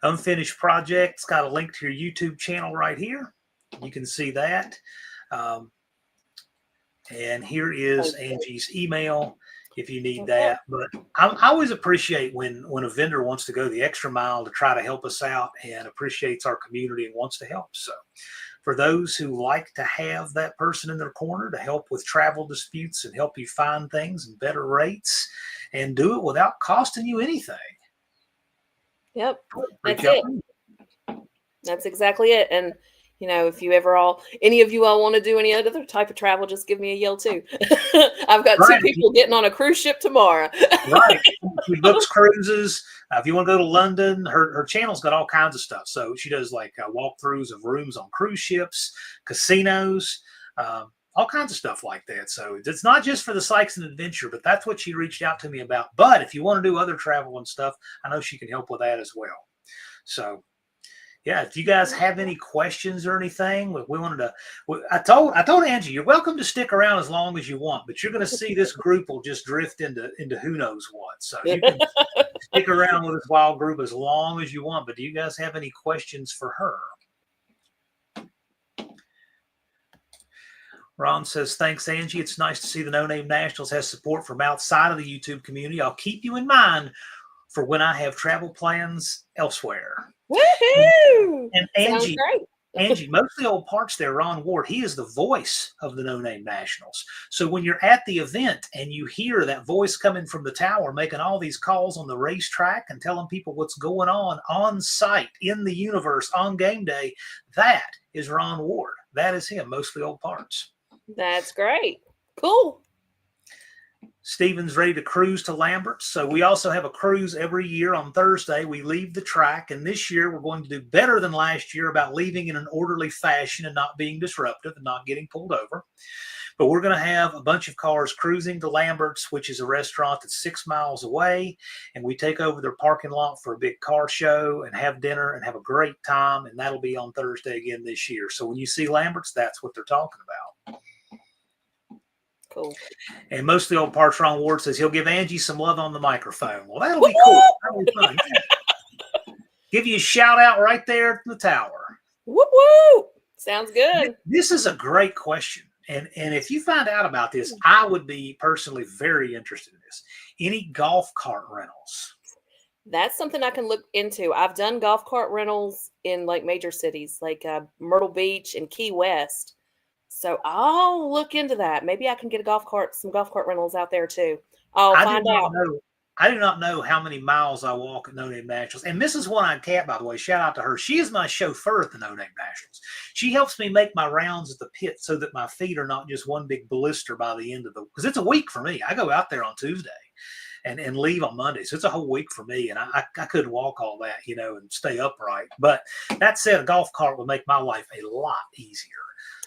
Unfinished Projects got a link to your YouTube channel right here. You can see that. And here is Angie's email if you need that. But I always appreciate when a vendor wants to go the extra mile to try to help us out and appreciates our community and wants to help. So for those who like to have that person in their corner to help with travel disputes and help you find things and better rates and do it without costing you anything. Yep. That's it. That's exactly it. And if you any of you all want to do any other type of travel, just give me a yell too. I've got 2 people getting on a cruise ship tomorrow. Right. She books cruises. If you want to go to London, her channel's got all kinds of stuff. So she does like walkthroughs of rooms on cruise ships, casinos, all kinds of stuff like that. So it's not just for the Sykeston adventure, but that's what she reached out to me about. But if you want to do other travel and stuff, I know she can help with that as well. So yeah, if you guys have any questions or anything, we wanted to. I told Angie, you're welcome to stick around as long as you want, but you're going to see this group will just drift into who knows what. So you can stick around with this wild group as long as you want. But do you guys have any questions for her? Ron says, "Thanks, Angie. It's nice to see the No Name Nationals has support from outside of the YouTube community. I'll keep you in mind for when I have travel plans elsewhere." Woohoo! And Angie, mostly old parts there, Ron Ward, he is the voice of the No Name Nationals. So when you're at the event and you hear that voice coming from the tower, making all these calls on the racetrack and telling people what's going on site, in the universe, on game day, that is Ron Ward. That is him, mostly old parts. That's great. Cool. Stephen's ready to cruise to Lambert's. So we also have a cruise every year on Thursday. We leave the track, and this year we're going to do better than last year about leaving in an orderly fashion and not being disruptive and not getting pulled over. But we're going to have a bunch of cars cruising to Lambert's, which is a restaurant that's 6 miles away, and we take over their parking lot for a big car show and have dinner and have a great time, and that'll be on Thursday again this year. So when you see Lambert's, that's what they're talking about. Cool. And most of the old parts Ron Ward says he'll give Angie some love on the microphone. Well, that'll be cool. That'll be fun. Give you a shout out right there at the tower. Whoop whoop. Sounds good. This is a great question. And if you find out about this, I would be personally very interested in this. Any golf cart rentals? That's something I can look into. I've done golf cart rentals in like major cities like Myrtle Beach and Key West. So I'll look into that. Maybe I can get some golf cart rentals out there too. I'll find out. I do not know how many miles I walk at No Name Nationals. And Mrs. One-Eyed Cat, by the way, shout out to her. She is my chauffeur at the No Name Nationals. She helps me make my rounds at the pit so that my feet are not just one big blister by the end of because it's a week for me. I go out there on Tuesday and leave on Monday. So it's a whole week for me. And I couldn't walk all that, and stay upright. But that said, a golf cart would make my life a lot easier.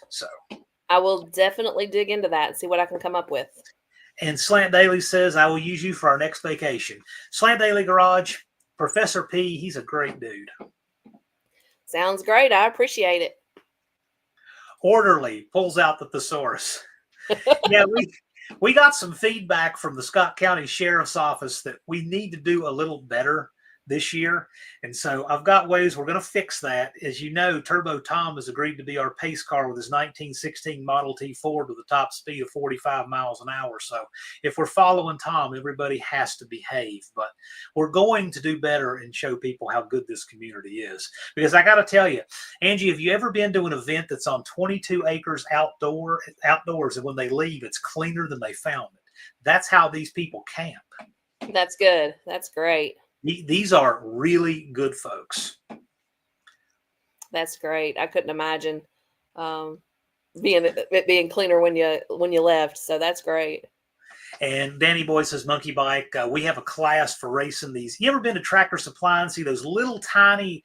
So I will definitely dig into that and see what I can come up with. And Slant Daily says, I will use you for our next vacation. Slant Daily Garage, Professor P, he's a great dude. Sounds great. I appreciate it. Orderly pulls out the thesaurus. Yeah, we got some feedback from the Scott County Sheriff's Office that we need to do a little better this year. And so I've got ways we're going to fix that. As you know, Turbo Tom has agreed to be our pace car with his 1916 Model T Ford with a top speed of 45 miles an hour. So if we're following Tom, everybody has to behave. But we're going to do better and show people how good this community is. Because I got to tell you, Angie, have you ever been to an event that's on 22 acres outdoors, and when they leave, it's cleaner than they found it? That's how these people camp. That's good. That's great. These are really good folks. That's great. I couldn't imagine it being cleaner when you left. So that's great. And Danny Boy says, Monkey Bike, we have a class for racing these. You ever been to Tractor Supply and see those little tiny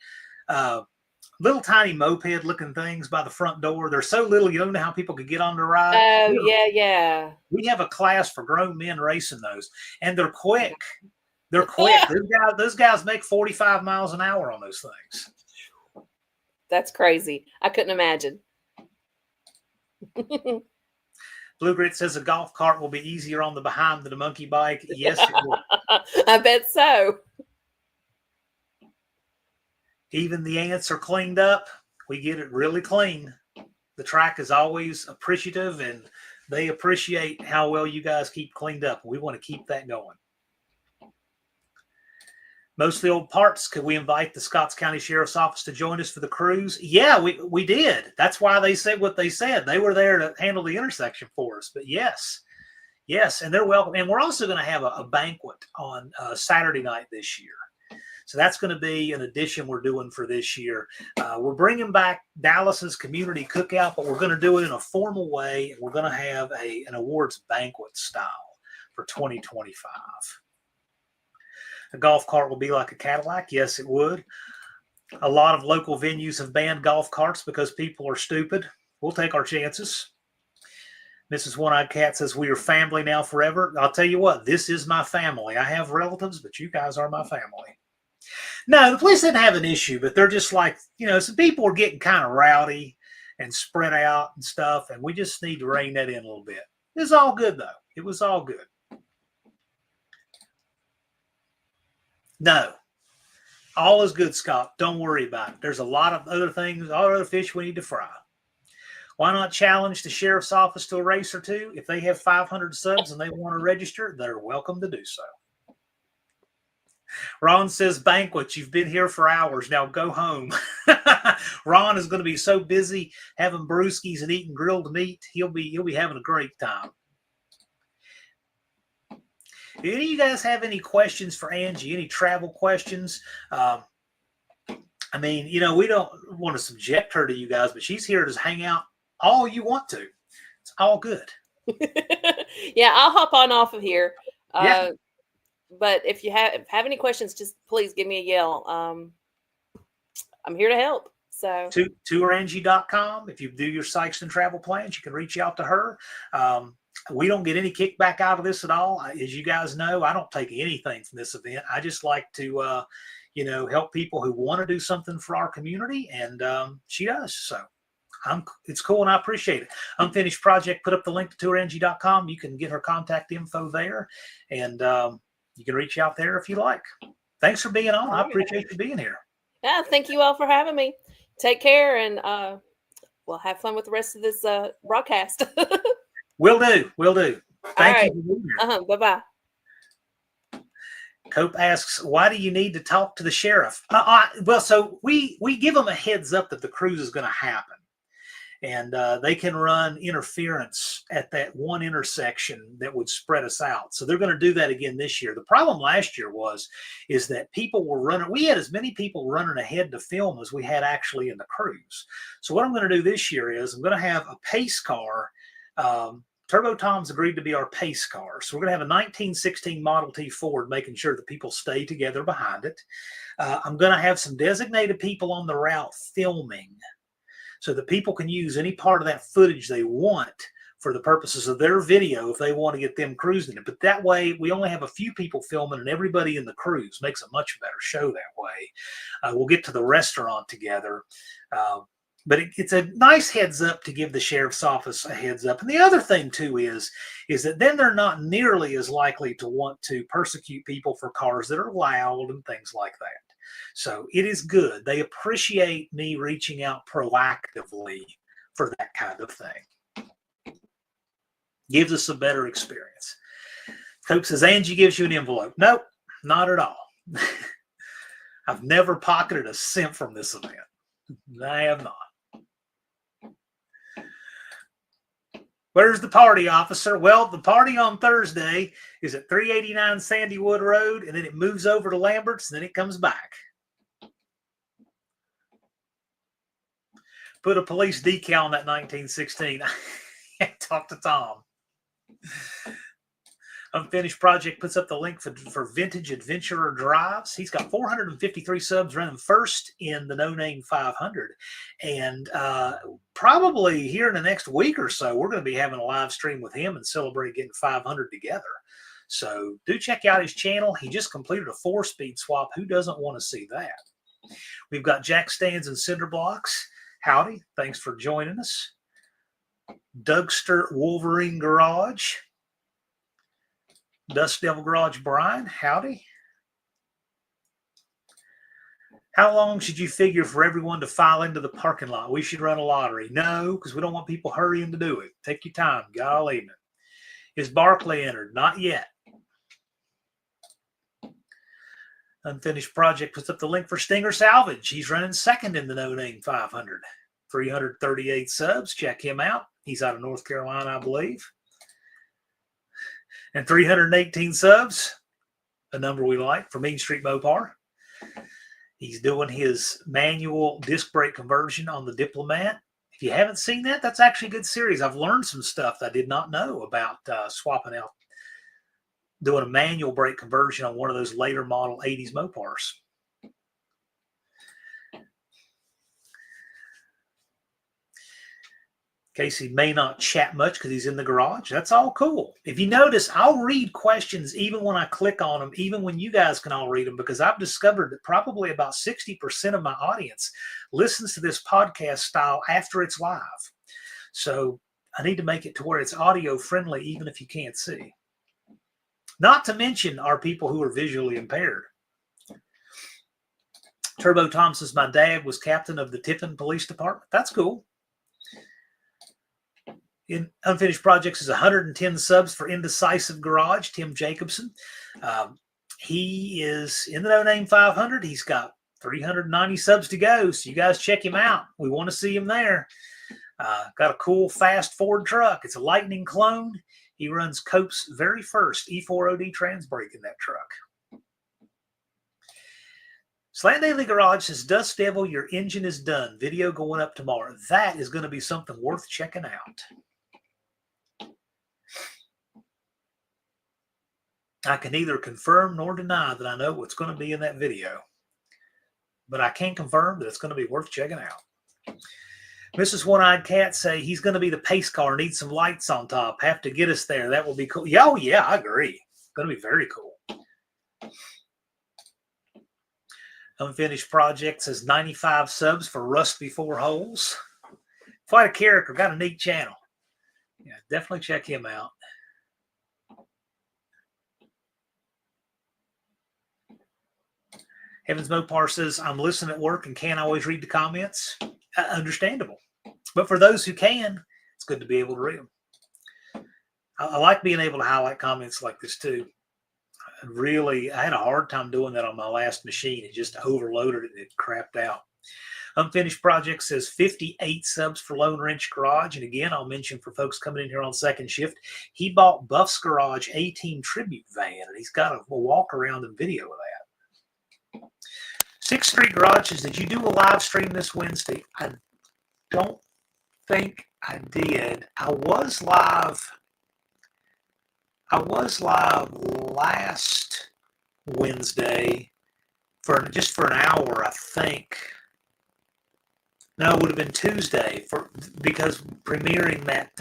moped looking things by the front door? They're so little you don't know how people could get on the ride. Oh, yeah. We have a class for grown men racing those, and they're quick. They're quick. Those guys make 45 miles an hour on those things. That's crazy. I couldn't imagine. Blue Grit says a golf cart will be easier on the behind than a monkey bike. Yes, it will. I bet so. Even the ants are cleaned up. We get it really clean. The track is always appreciative, and they appreciate how well you guys keep cleaned up. We want to keep that going. Most of the old parts, could we invite the Scotts County Sheriff's Office to join us for the cruise? Yeah, we did. That's why they said what they said. They were there to handle the intersection for us. But yes, and they're welcome. And we're also going to have a banquet on Saturday night this year. So that's going to be an addition we're doing for this year. We're bringing back Dallas's community cookout, but we're going to do it in a formal way. We're going to have an awards banquet style for 2025. A golf cart will be like a Cadillac. Yes, it would. A lot of local venues have banned golf carts because people are stupid. We'll take our chances. Mrs. One-Eyed Cat says, we are family now forever. I'll tell you what, this is my family. I have relatives, but you guys are my family. No, the police didn't have an issue, but they're just like, some people are getting kind of rowdy and spread out and stuff, and we just need to rein that in a little bit. It was all good, though. It was all good. No, all is good, Scott. Don't worry about it. There's a lot of other things, all other fish we need to fry. Why not challenge the sheriff's office to a race or two? If they have 500 subs and they want to register, they're welcome to do so. Ron says, banquet, you've been here for hours. Now go home. Ron is going to be so busy having brewskis and eating grilled meat. He'll be having a great time. Do any of you guys have any questions for Angie? Any travel questions? We don't want to subject her to you guys, but she's here to hang out all you want to. It's all good. Yeah, I'll hop on off of here. Yeah. But if you have any questions, just please give me a yell. I'm here to help. So tourangie.com. If you do your Sykes and travel plans, you can reach out to her. We don't get any kickback out of this at all. As you guys know, I don't take anything from this event. I just like to, help people who want to do something for our community, and she does. So it's cool, and I appreciate it. Unfinished Project put up the link to tourangie.com. You can get her contact info there, and you can reach out there if you like. Thanks for being on. I appreciate you being here. Yeah, thank you all for having me. Take care, and we'll have fun with the rest of this broadcast. Will do. Thank you for being here. Bye-bye. Cope asks, why do you need to talk to the sheriff? Well, so we give them a heads up that the cruise is going to happen. And they can run interference at that one intersection that would spread us out. So they're going to do that again this year. The problem last year is that people were running. We had as many people running ahead to film as we had actually in the cruise. So what I'm going to do this year is I'm going to have a pace car. Turbo Tom's agreed to be our pace car. So we're going to have a 1916 Model T Ford, making sure that people stay together behind it. I'm going to have some designated people on the route filming, so that people can use any part of that footage they want for the purposes of their video if they want to get them cruising it. But that way, we only have a few people filming, and everybody in the cruise makes a much better show that way. We'll get to the restaurant together. But it's a nice heads up to give the sheriff's office a heads up. And the other thing, too, is that then they're not nearly as likely to want to persecute people for cars that are loud and things like that. So it is good. They appreciate me reaching out proactively for that kind of thing. Gives us a better experience. Cope says, Angie gives you an envelope. Nope, not at all. I've never pocketed a cent from this event. I have not. Where's the party, officer? Well, the party on Thursday is at 389 Sandywood Road, and then it moves over to Lambert's, and then it comes back. Put a police decal on that 1916. Talk to Tom. Unfinished Project puts up the link for Vintage Adventurer Drives. He's got 453 subs running first in the No Name 500. And probably here in the next week or so, we're going to be having a live stream with him and celebrate getting 500 together. So do check out his channel. He just completed a 4-speed swap. Who doesn't want to see that? We've got Jack Stands and Cinder Blocks. Howdy. Thanks for joining us. Dougster Wolverine Garage. Dust Devil Garage Brian, howdy. How long should you figure for everyone to file into the parking lot? We should run a lottery. No, because we don't want people hurrying to do it. Take your time. Golly. Is Barkley entered? Not yet. Unfinished Project puts up the link for Stinger Salvage. He's running second in the No Name 500. 338 subs. Check him out. He's out of North Carolina, I believe. And 318 subs, a number we like, for Mean Street Mopar. He's doing his manual disc brake conversion on the Diplomat. If you haven't seen that, that's actually a good series. I've learned some stuff that I did not know about swapping out, doing a manual brake conversion on one of those later model 80s Mopars. Casey may not chat much because he's in the garage. That's all cool. If you notice, I'll read questions even when I click on them, even when you guys can all read them, because I've discovered that probably about 60% of my audience listens to this podcast style after it's live. So I need to make it to where it's audio friendly, even if you can't see. Not to mention our people who are visually impaired. Turbo Tom says, my dad was captain of the Tiffin Police Department. That's cool. In Unfinished Projects is 110 subs for Indecisive Garage, Tim Jacobson. He is in the No Name 500. He's got 390 subs to go, so you guys check him out. We want to see him there. Got a cool, fast Ford truck. It's a Lightning clone. He runs Cope's very first E4OD trans brake in that truck. Slant Daily Garage says, Dust Devil, your engine is done. Video going up tomorrow. That is going to be something worth checking out. I can neither confirm nor deny that I know what's going to be in that video, but I can confirm that it's going to be worth checking out. Mrs. One-Eyed Cat say he's going to be the pace car, needs some lights on top. Have to get us there. That will be cool. Yeah, oh yeah, I agree. Going to be very cool. Unfinished Project says 95 subs for Rust Before Holes. Quite a character. Got a neat channel. Yeah, definitely check him out. Heavens Mopar says, I'm listening at work and can't always read the comments. Understandable. But for those who can, it's good to be able to read them. I like being able to highlight comments like this too. I had a hard time doing that on my last machine. It just overloaded it and it crapped out. Unfinished Project says 58 subs for Lone Wrench Garage. And again, I'll mention for folks coming in here on second shift, he bought Buff's Garage A-Team tribute van, and he's got a walk around and video of that. 6th Street Garages, did you do a live stream this Wednesday? I don't think I did. I was live last Wednesday for an hour, I think. No, it would have been Tuesday because premiering that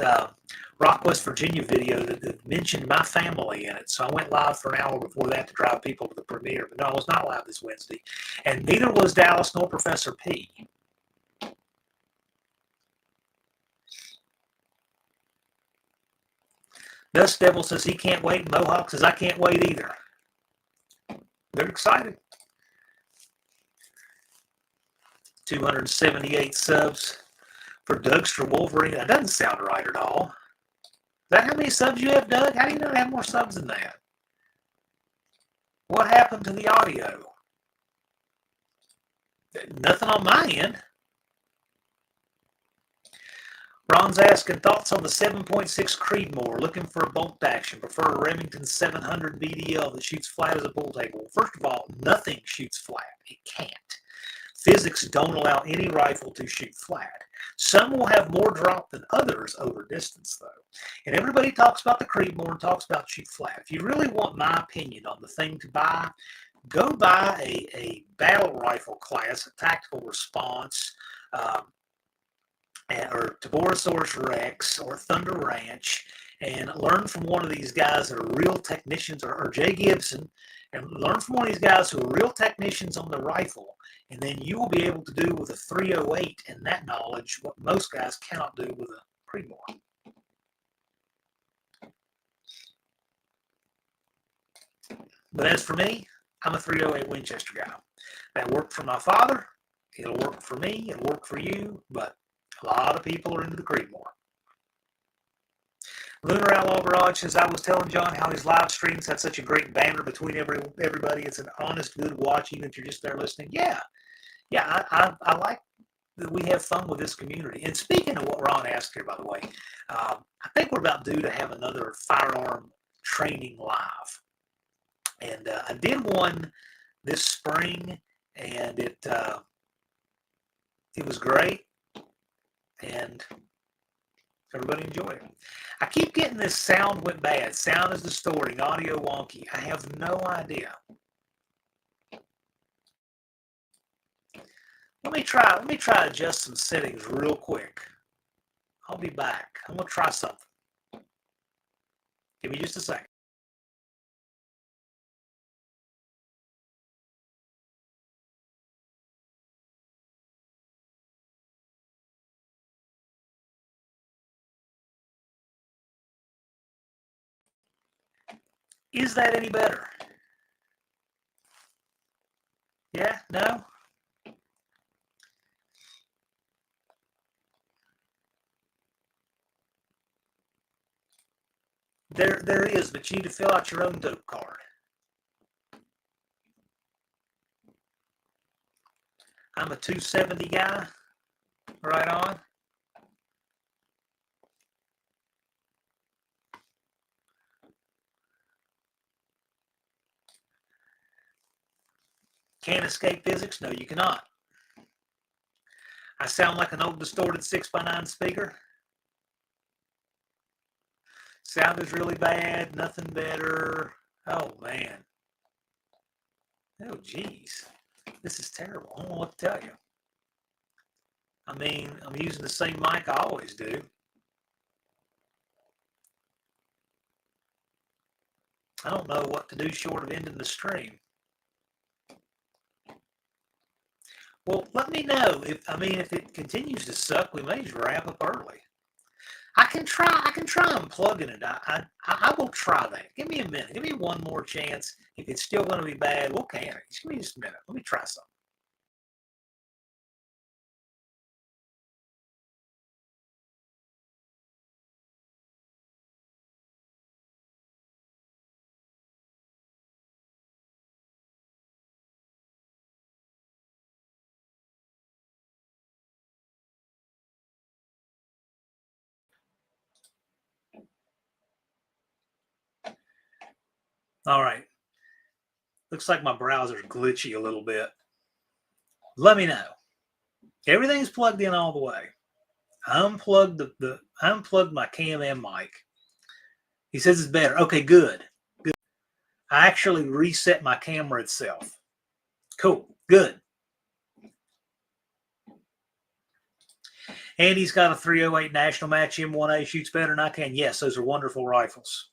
Rock, West Virginia video that mentioned my family in it. So I went live for an hour before that to drive people to the premiere. But no, I was not live this Wednesday. And neither was Dallas nor Professor P. Dust Devil says he can't wait. And Mohawk says I can't wait either. They're excited. 278 subs for Dougster Wolverine. That doesn't sound right at all. Is that how many subs you have, Doug? How do you not have more subs than that? What happened to the audio? Nothing on my end. Ron's asking thoughts on the 7.6 Creedmoor. Looking for a bolt action. Prefer a Remington 700 BDL that shoots flat as a pool table. Well, first of all, nothing shoots flat. It can't. Physics don't allow any rifle to shoot flat. Some will have more drop than others over distance, though. And everybody talks about the Creedmoor and talks about shoot flat. If you really want my opinion on the thing to buy, go buy a battle rifle class, a tactical response, or Taborosaurus Rex or Thunder Ranch, and learn from one of these guys that are real technicians, or Jay Gibson, and learn from one of these guys who are real technicians on the rifle. And then you will be able to do with a 308 and that knowledge what most guys cannot do with a Creedmoor. But as for me, I'm a 308 Winchester guy. That worked for my father. It'll work for me. It'll work for you. But a lot of people are into the Creedmoor. Lunar Outlaw Garage says, I was telling John how his live streams had such a great banner between everybody. It's an honest, good watch, even if you're just there listening. Yeah, I like that we have fun with this community. And speaking of what Ron asked here, by the way, I think we're about due to have another firearm training live. And I did one this spring, and it was great. And everybody enjoy it. I keep getting this sound went bad. Sound is distorting. Audio wonky. I have no idea. Let me try to adjust some settings real quick. I'll be back. I'm going to try something. Give me just a second. Is that any better? Yeah? No? There is, but you need to fill out your own dope card. I'm a 270 guy. Right on. Can't escape physics? No, you cannot. I sound like an old distorted 6x9 speaker. Sound is really bad. Nothing better. Oh, man. Oh, geez. This is terrible. I don't know what to tell you. I mean, I'm using the same mic I always do. I don't know what to do short of ending the stream. Well, let me know if it continues to suck, we may just wrap up early. I can try unplugging it. I will try that. Give me a minute. Give me one more chance. If it's still going to be bad, we'll can it. Just give me just a minute. Let me try something. All right. Looks like my browser's glitchy a little bit. Let me know. Everything's plugged in all the way. I unplugged I unplugged my cam and mic. He says it's better. Okay, good. Good. I actually reset my camera itself. Cool. Good. Andy's got a 308 National Match M1A, shoots better than I can. Yes, those are wonderful rifles.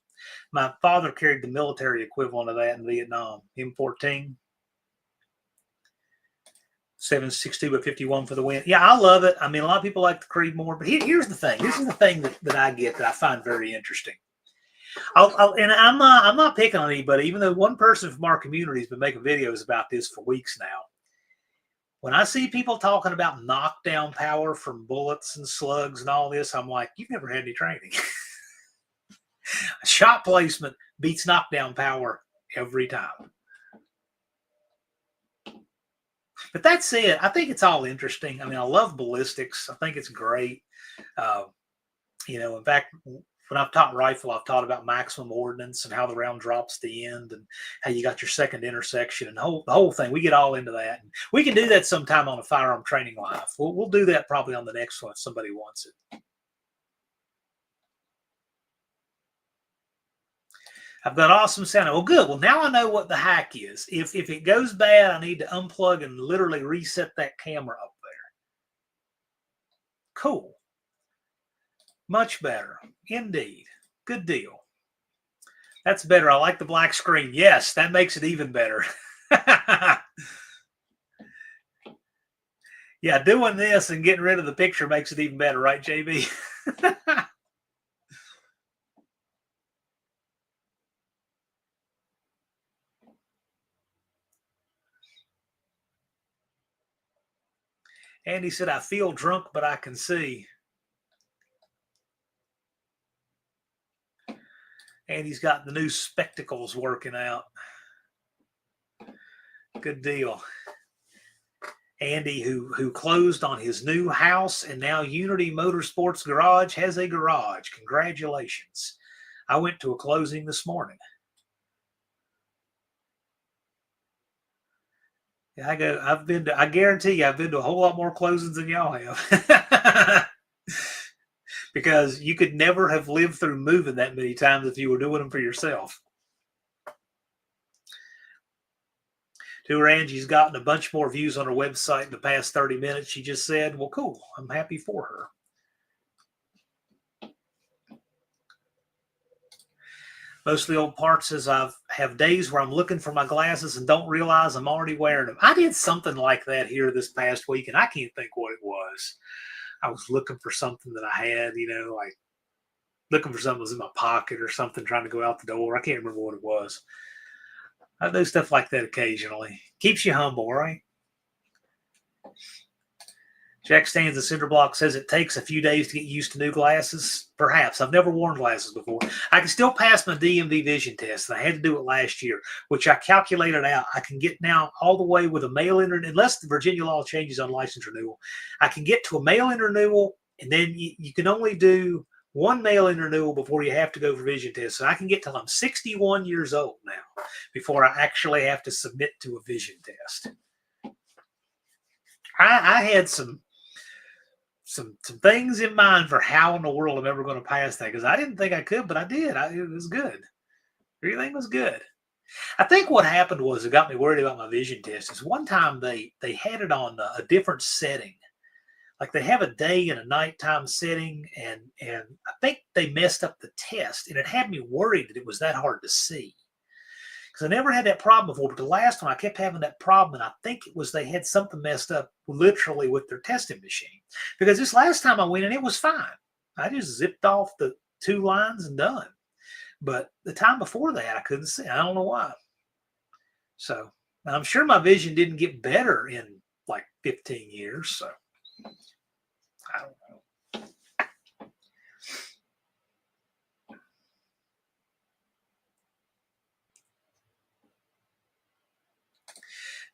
My father carried the military equivalent of that in Vietnam. M14. 7.62 by 51 for the win. Yeah, I love it. I mean, a lot of people like the Creed more, but here's the thing. This is the thing that I get that I find very interesting. And I'm not picking on anybody, even though one person from our community has been making videos about this for weeks now. When I see people talking about knockdown power from bullets and slugs and all this, I'm like, you've never had any training. Shot placement beats knockdown power every time. But that's it. I think it's all interesting. I mean, I love ballistics. I think it's great. In fact, when I've taught rifle, I've taught about maximum ordnance and how the round drops to the end and how you got your second intersection and the whole thing. We get all into that. And we can do that sometime on a firearm training live. We'll do that probably on the next one if somebody wants it. I've got awesome sound. Well, good. Well, now I know what the hack is. If it goes bad, I need to unplug and literally reset that camera up there. Cool. Much better. Indeed. Good deal. That's better. I like the black screen. Yes, that makes it even better. Yeah, doing this and getting rid of the picture makes it even better, right, JB? Andy said, I feel drunk, but I can see. Andy's got the new spectacles working out. Good deal. Andy, who closed on his new house, and now Unity Motorsports Garage has a garage. Congratulations. I went to a closing this morning. Yeah, I guarantee you, I've been to a whole lot more closings than y'all have. Because you could never have lived through moving that many times if you were doing them for yourself. To Angie's gotten a bunch more views on her website in the past 30 minutes. She just said, well, cool. I'm happy for her. Most of the old parts is I have days where I'm looking for my glasses and don't realize I'm already wearing them. I did something like that here this past week, and I can't think what it was. I was looking for something that I had, like looking for something that was in my pocket or something, trying to go out the door. I can't remember what it was. I do stuff like that occasionally. Keeps you humble, right? Jack Stands the Cinder Block says it takes a few days to get used to new glasses. Perhaps. I've never worn glasses before. I can still pass my DMV vision test. And I had to do it last year, which I calculated out. I can get now all the way with a mail-in, unless the Virginia law changes on license renewal. I can get to a mail-in renewal, and then you can only do one mail-in renewal before you have to go for vision test. So I can get till I'm 61 years old now before I actually have to submit to a vision test. I had some things in mind for how in the world I'm ever going to pass that, because I didn't think I could, but I did. It was good. Everything was good. I think what happened was it got me worried about my vision test. Is one time they had it on a different setting. Like they have a day and a nighttime setting, and I think they messed up the test, and it had me worried that it was that hard to see. Because I never had that problem before, but the last one I kept having that problem, and I think it was they had something messed up literally with their testing machine. Because this last time I went in, it was fine. I just zipped off the 2 lines and done. But the time before that, I couldn't see. I don't know why. So I'm sure my vision didn't get better in like 15 years. So I don't know.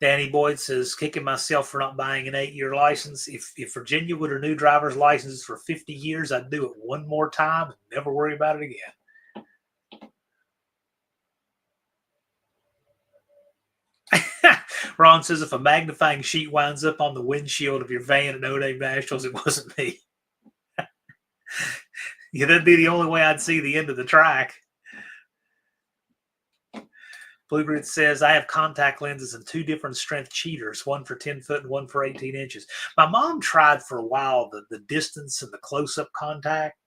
Danny Boyd says, kicking myself for not buying an 8-year license. If Virginia would renew driver's licenses for 50 years, I'd do it one more time and never worry about it again. Ron says, if a magnifying sheet winds up on the windshield of your van at No Name Nationals, it wasn't me. Yeah, that'd be the only way I'd see the end of the track. Bluebird says, I have contact lenses in 2 different strength cheaters, one for 10 foot and one for 18 inches. My mom tried for a while the distance and the close-up contact.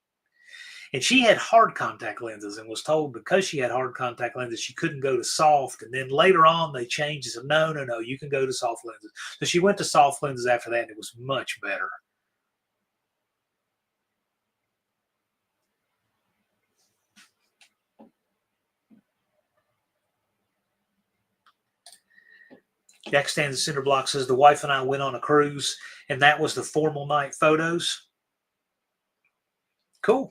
And she had hard contact lenses and was told because she had hard contact lenses, she couldn't go to soft. And then later on, they changed and said, no, you can go to soft lenses. So she went to soft lenses after that, and it was much better. Jack stands in Cinder Block says, the wife and I went on a cruise, and that was the formal night photos. Cool.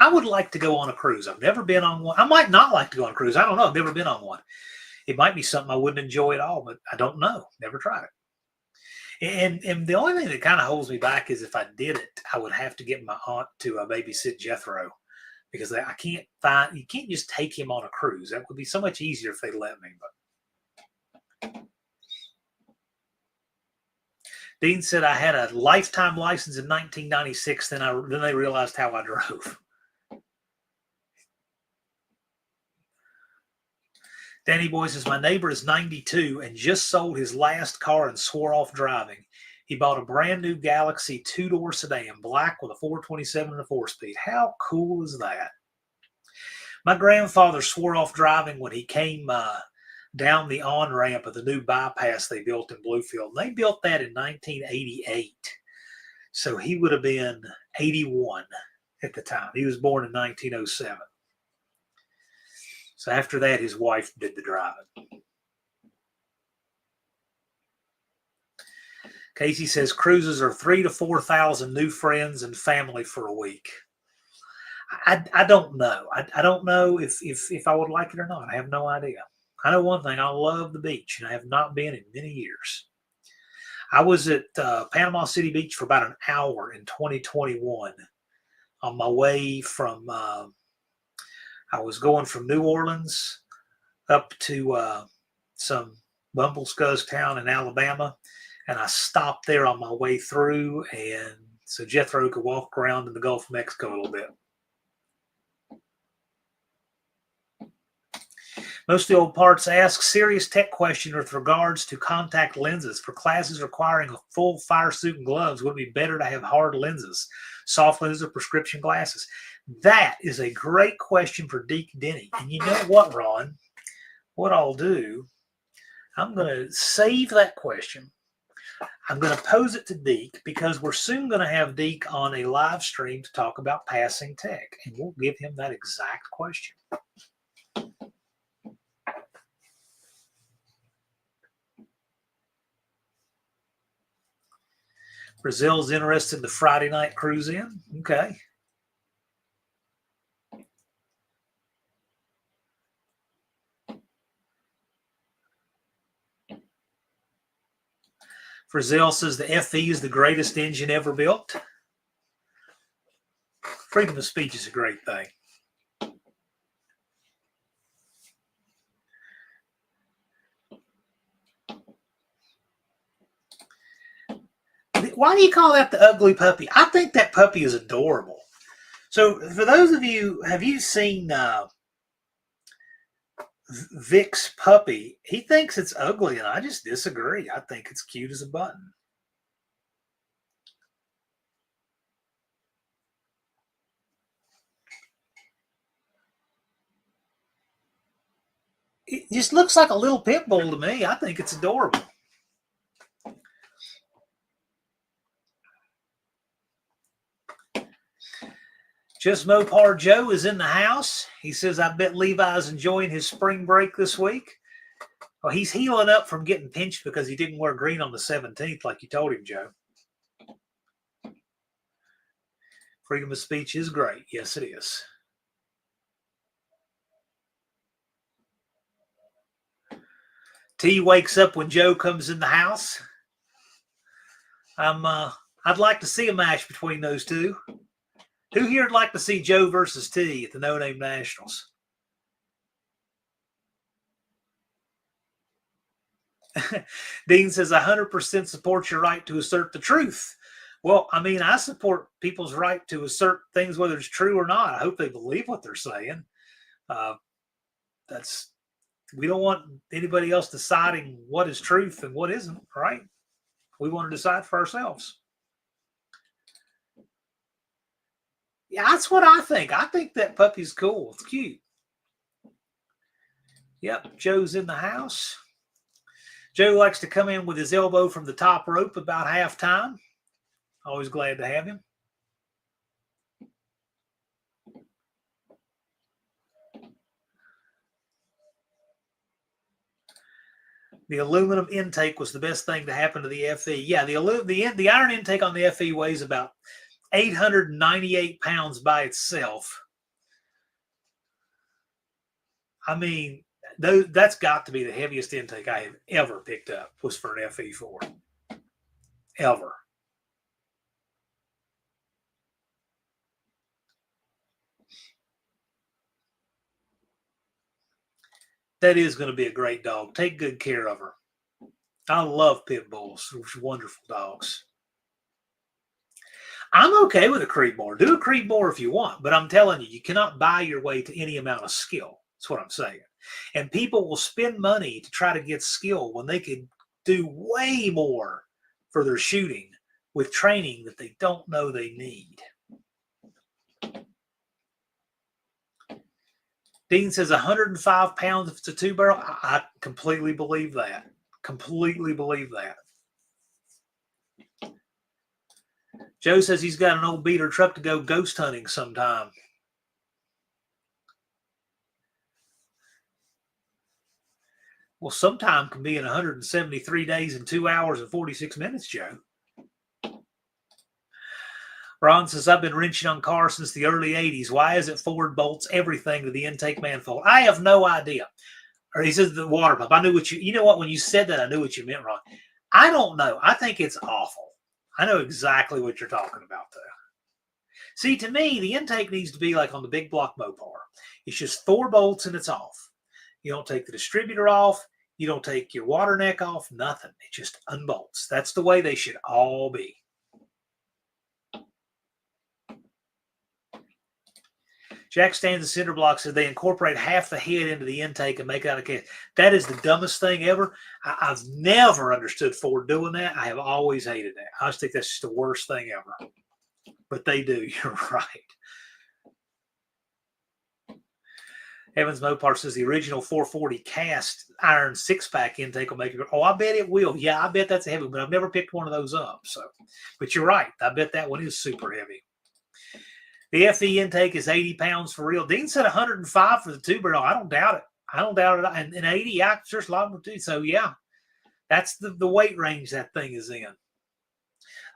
I would like to go on a cruise. I've never been on one. I might not like to go on a cruise. I don't know. I've never been on one. It might be something I wouldn't enjoy at all, but I don't know. Never tried it. And the only thing that kind of holds me back is if I did it, I would have to get my aunt to babysit Jethro, because you can't just take him on a cruise. That would be so much easier if they let me. But Dean said, I had a lifetime license in 1996. Then they realized how I drove. Danny Boy says, my neighbor is 92 and just sold his last car and swore off driving. He bought a brand new Galaxy 2-door sedan, black with a 427 and a 4-speed. How cool is that? My grandfather swore off driving when he came down the on-ramp of the new bypass they built in Bluefield. They built that in 1988. So he would have been 81 at the time. He was born in 1907. So after that, his wife did the driving. Casey says cruises are 3,000 to 4,000 new friends and family for a week. I don't know. I don't know if I would like it or not. I have no idea. I know one thing. I love the beach, and I have not been in many years. I was at Panama City Beach for about an hour in 2021 on my way from I was going from New Orleans up to some Bumblescuzz town in Alabama, and I stopped there on my way through, and so Jethro could walk around in the Gulf of Mexico a little bit. Most of the old parts ask serious tech question with regards to contact lenses. For classes requiring a full fire suit and gloves, would it be better to have hard lenses, soft lenses, or prescription glasses? That is a great question for Deke Denny. And you know what, Ron? What I'll do, I'm going to save that question. I'm going to pose it to Deke because we're soon going to have Deke on a live stream to talk about passing tech. And we'll give him that exact question. Brazil's interested in the Friday night cruise in. Okay. Brazil says the FE is the greatest engine ever built. Freedom of speech is a great thing. Why do you call that the ugly puppy? I think that puppy is adorable. So for those of you, have you seen Vic's puppy, he thinks it's ugly, and I just disagree. I think it's cute as a button. It just looks like a little pit bull to me. I think it's adorable. Just Mopar Joe is in the house. He says, I bet Levi's enjoying his spring break this week. Well, he's healing up from getting pinched because he didn't wear green on the 17th like you told him, Joe. Freedom of speech is great. Yes, it is. T wakes up when Joe comes in the house. I'd like to see a match between those two. Who here would like to see Joe versus T at the No Name Nationals? Dean says, 100% support your right to assert the truth. Well, I mean, I support people's right to assert things, whether it's true or not. I hope they believe what they're saying. We don't want anybody else deciding what is truth and what isn't, right? We want to decide for ourselves. Yeah, that's what I think. I think that puppy's cool. It's cute. Yep, Joe's in the house. Joe likes to come in with his elbow from the top rope about halftime. Always glad to have him. The aluminum intake was the best thing to happen to the FE. Yeah, the iron intake on the FE weighs about 898 pounds by itself. I mean, that's got to be the heaviest intake I have ever picked up was for an FE4. Ever. That is going to be a great dog. Take good care of her. I love pit bulls. They're wonderful dogs. I'm okay with a Creedmoor. Do a Creedmoor if you want, but I'm telling you, you cannot buy your way to any amount of skill. That's what I'm saying. And people will spend money to try to get skill when they could do way more for their shooting with training that they don't know they need. Dean says 105 pounds if it's a two barrel. I completely believe that. Completely believe that. Joe says he's got an old beater truck to go ghost hunting sometime. Well, sometime can be in 173 days and 2 hours and 46 minutes, Joe. Ron says, I've been wrenching on cars since the early 80s. Why is it Ford bolts everything to the intake manifold? I have no idea. Or he says the water pump. I knew what you know what, when you said that, I knew what you meant, Ron. I don't know. I think it's awful. I know exactly what you're talking about, though. See, to me, the intake needs to be like on the big block Mopar. It's just 4 bolts and it's off. You don't take the distributor off. You don't take your water neck off. Nothing. It just unbolts. That's the way they should all be. Jack stands in cinder block said they incorporate half the head into the intake and make it out of case. That is the dumbest thing ever. I've never understood Ford doing that. I have always hated that. I just think that's just the worst thing ever. But they do. You're right. Evans Mopar says the original 440 cast iron 6-pack intake will make it. Oh, I bet it will. Yeah, I bet that's heavy, but I've never picked one of those up. So, but you're right. I bet that one is super heavy. The FE intake is 80 pounds for real. Dean said 105 for the 2-barrel. I don't doubt it. I don't doubt it. And 80, yeah, there's a lot more too. So, yeah, that's the weight range that thing is in.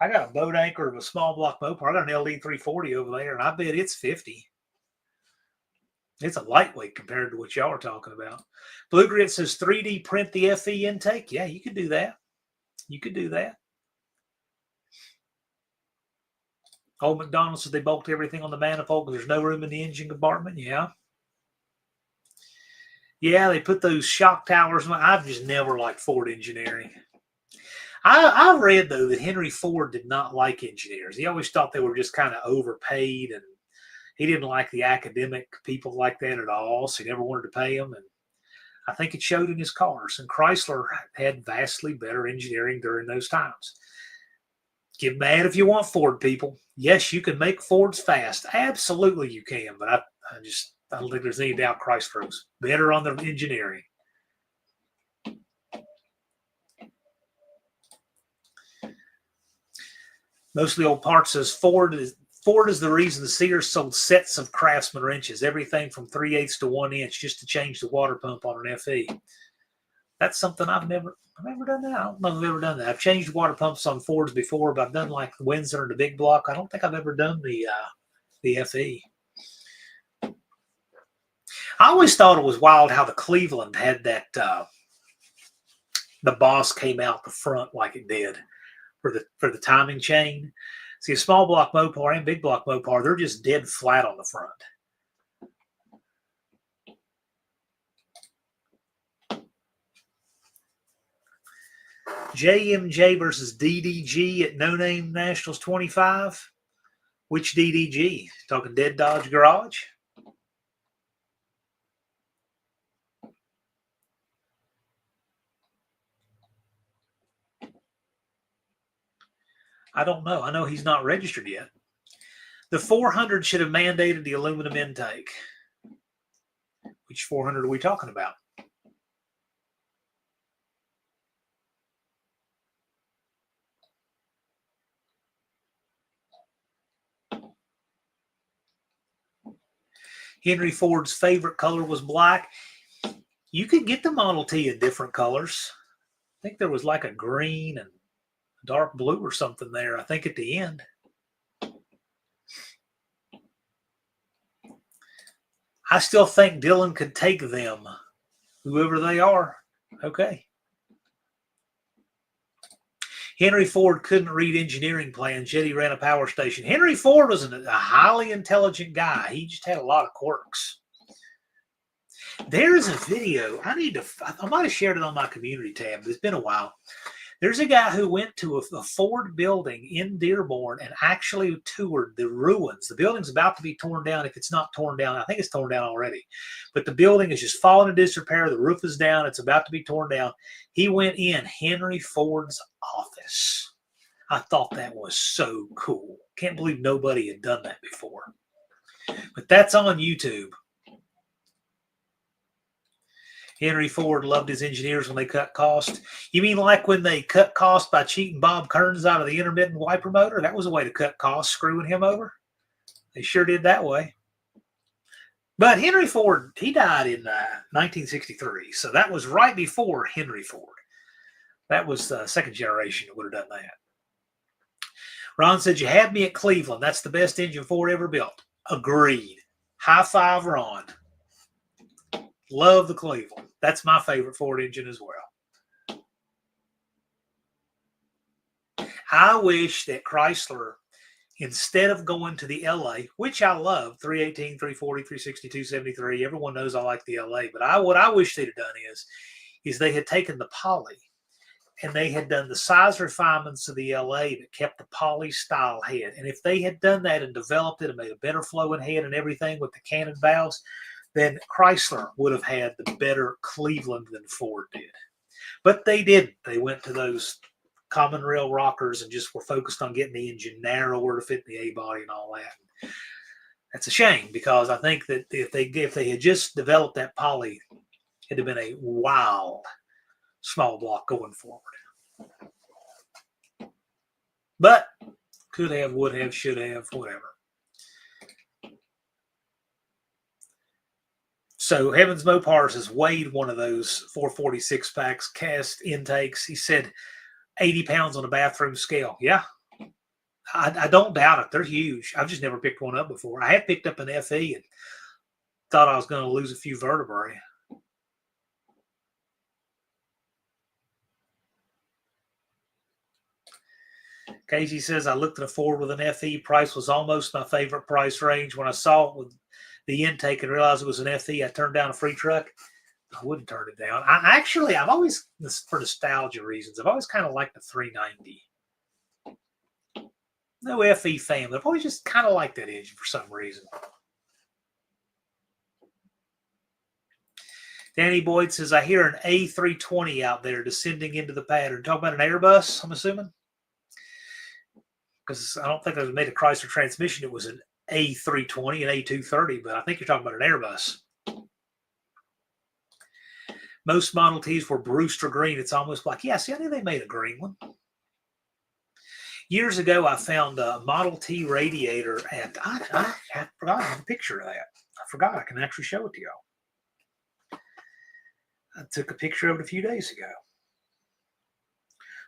I got a boat anchor of a small block Mopar. I got an LD 340 over there, and I bet it's 50. It's a lightweight compared to what y'all are talking about. Blue Grit says 3D print the FE intake. Yeah, you could do that. You could do that. Old McDonald says they bolted everything on the manifold because there's no room in the engine compartment. Yeah. Yeah, they put those shock towers. I've just never liked Ford engineering. I read, though, that Henry Ford did not like engineers. He always thought they were just kind of overpaid, and he didn't like the academic people like that at all, so he never wanted to pay them. And I think it showed in his cars. And Chrysler had vastly better engineering during those times. Get mad if you want Ford, people. Yes, you can make Fords fast. Absolutely you can. But I don't think there's any doubt Chrysler was better on the engineering. Most of the old parts says Ford is the reason the Sears sold sets of Craftsman wrenches, everything from 3/8 to 1 inch, just to change the water pump on an FE. That's something I've never done that. I don't know if I've ever done that. I've changed water pumps on Fords before, but I've done like the Windsor and the big block. I don't think I've ever done the FE. I always thought it was wild how the Cleveland had that the boss came out the front like it did for the timing chain. See, a small block Mopar and big block Mopar, they're just dead flat on the front. JMJ versus DDG at No Name Nationals 25. Which DDG? Talking Dead Dodge Garage? I don't know. I know he's not registered yet. The 400 should have mandated the aluminum intake. Which 400 are we talking about? Henry Ford's favorite color was black. You could get the Model T in different colors. I think there was like a green and dark blue or something there, I think, at the end. I still think Dylan could take them, whoever they are. Okay. Henry Ford couldn't read engineering plans, yet he ran a power station. Henry Ford was a highly intelligent guy. He just had a lot of quirks. There's a video. I might have shared it on my community tab. It's been a while. There's a guy who went to a Ford building in Dearborn and actually toured the ruins. The building's about to be torn down. If it's not torn down, I think it's torn down already. But the building is just falling into disrepair. The roof is down. It's about to be torn down. He went in Henry Ford's office. I thought that was so cool. Can't believe nobody had done that before. But that's on YouTube. Henry Ford loved his engineers when they cut cost. You mean like when they cut cost by cheating Bob Kearns out of the intermittent wiper motor? That was a way to cut costs, screwing him over. They sure did that way. But Henry Ford, he died in 1963. So that was right before Henry Ford. That was the second generation that would have done that. Ron said, you had me at Cleveland. That's the best engine Ford ever built. Agreed. High five, Ron. Love the Cleveland. That's my favorite Ford engine as well. I wish that Chrysler, instead of going to the LA, which I love, 318, 340, 360, 273, everyone knows I like the LA, but what I wish they'd have done is they had taken the poly and they had done the size refinements of the LA that kept the poly style head. And if they had done that and developed it and made a better flowing head and everything with the cannon valves, then Chrysler would have had the better Cleveland than Ford did. But they didn't. They went to those common rail rockers and just were focused on getting the engine narrower to fit the A-body and all that. That's a shame, because I think that if they had just developed that poly, it'd have been a wild small block going forward. But could have, would have, should have, whatever. So Heavens Mopars has weighed one of those 446 packs cast intakes. He said 80 pounds on a bathroom scale. Yeah, I don't doubt it. They're huge. I've just never picked one up before. I had picked up an FE and thought I was going to lose a few vertebrae. Casey says, I looked at a Ford with an FE. Price was almost my favorite price range. When I saw it with the intake and realized it was an FE, I turned down a free truck. I wouldn't turn it down. I've always, for nostalgia reasons, I've always kind of liked the 390. No FE fan, but I've always just kind of liked that engine for some reason. Danny Boyd says, I hear an A320 out there descending into the pattern. Talking about an Airbus, I'm assuming? Because I don't think it was made a Chrysler transmission. It was an A320 and A230, but I think you're talking about an Airbus. Most Model Ts were Brewster green. It's almost like, yeah, see, I knew they made a green one. Years ago, I found a Model T radiator at, I forgot I have a picture of that. I forgot I can actually show it to y'all. I took a picture of it a few days ago.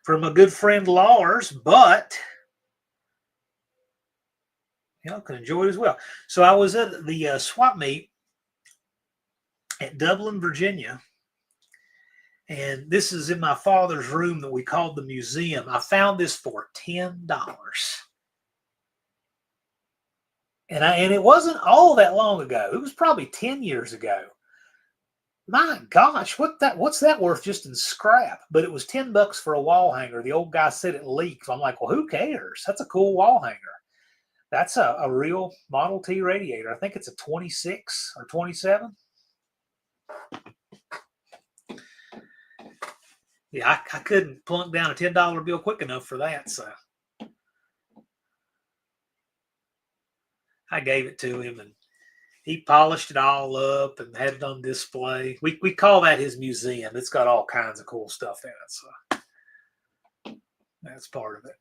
From a good friend, Lars, but y'all can enjoy it as well. So I was at the swap meet at Dublin, Virginia. And this is in my father's room that we called the museum. I found this for $10. And it wasn't all that long ago. It was probably 10 years ago. My gosh, what's that worth just in scrap? But it was $10 for a wall hanger. The old guy said it leaks. I'm like, well, who cares? That's a cool wall hanger. That's a real Model T radiator. I think it's a 26 or 27. Yeah, I couldn't plunk down a $10 bill quick enough for that, so I gave it to him, and he polished it all up and had it on display. We call that his museum. It's got all kinds of cool stuff in it, so that's part of it.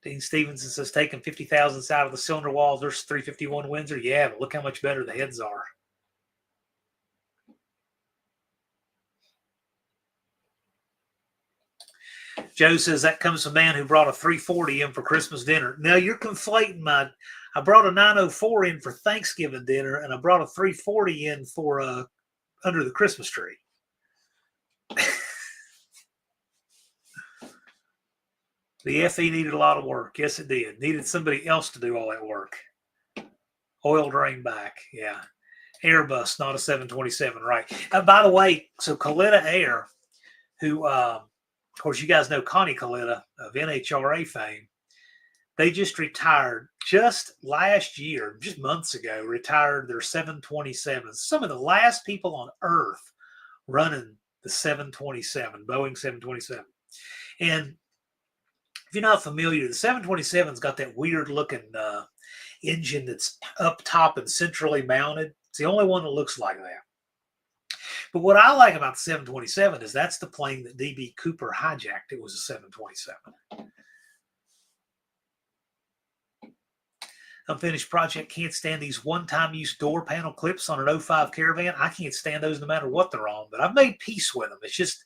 Dean Stevenson says, taking 50 thousandths out of the cylinder walls, there's 351 Windsor. Yeah, but look how much better the heads are. Joe says, that comes from a man who brought a 340 in for Christmas dinner. Now, you're conflating I brought a 904 in for Thanksgiving dinner, and I brought a 340 in for under the Christmas tree. The FE needed a lot of work. Yes, it did. Needed somebody else to do all that work. Oil drain back. Yeah. Airbus, not a 727, right. By the way, so Coletta Air, who, of course, you guys know Connie Coletta of NHRA fame, they just retired just last year, just months ago, retired their 727s. Some of the last people on Earth running the 727, Boeing 727. And if you're not familiar, the 727's got that weird looking engine that's up top and centrally mounted. It's the only one that looks like that. But what I like about the 727 is that's the plane that D.B. Cooper hijacked. It was a 727. Unfinished project, can't stand these one-time use door panel clips on an 05 Caravan. I can't stand those no matter what they're on, but I've made peace with them. It's just,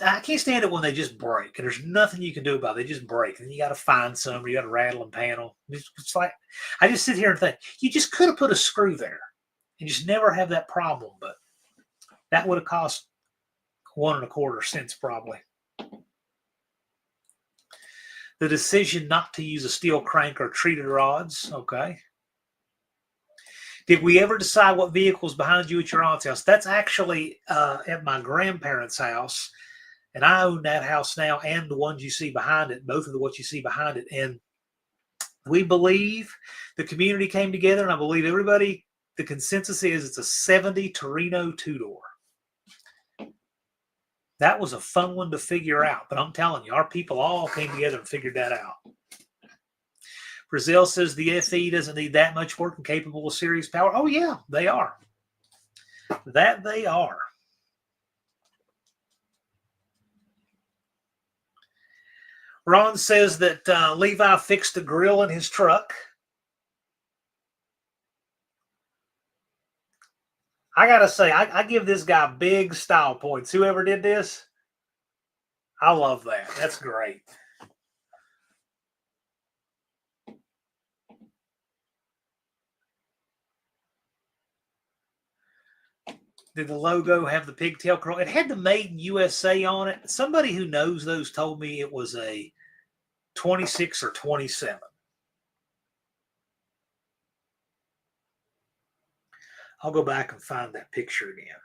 I can't stand it when they just break, and there's nothing you can do about it. They just break, and you got to find some, or you got to rattle and panel. It's like, I just sit here and think, you just could have put a screw there and just never have that problem, but that would have cost 1 1/4 cents probably. The decision not to use a steel crank or treated rods, okay. Did we ever decide what vehicle's behind you at your aunt's house? That's actually at my grandparents' house, and I own that house now and the ones you see behind it, both of what you see behind it. And we believe the community came together, and I believe everybody, the consensus is it's a 70 Torino two-door. That was a fun one to figure out, but I'm telling you, our people all came together and figured that out. Brazil says the FE doesn't need that much work and capable of serious power. Oh, yeah, they are. That they are. Ron says that Levi fixed the grill in his truck. I got to say, I give this guy big style points. Whoever did this, I love that. That's great. Did the logo have the pigtail curl? It had the Made in USA on it. Somebody who knows those told me it was a 26 or 27. I'll go back and find that picture again.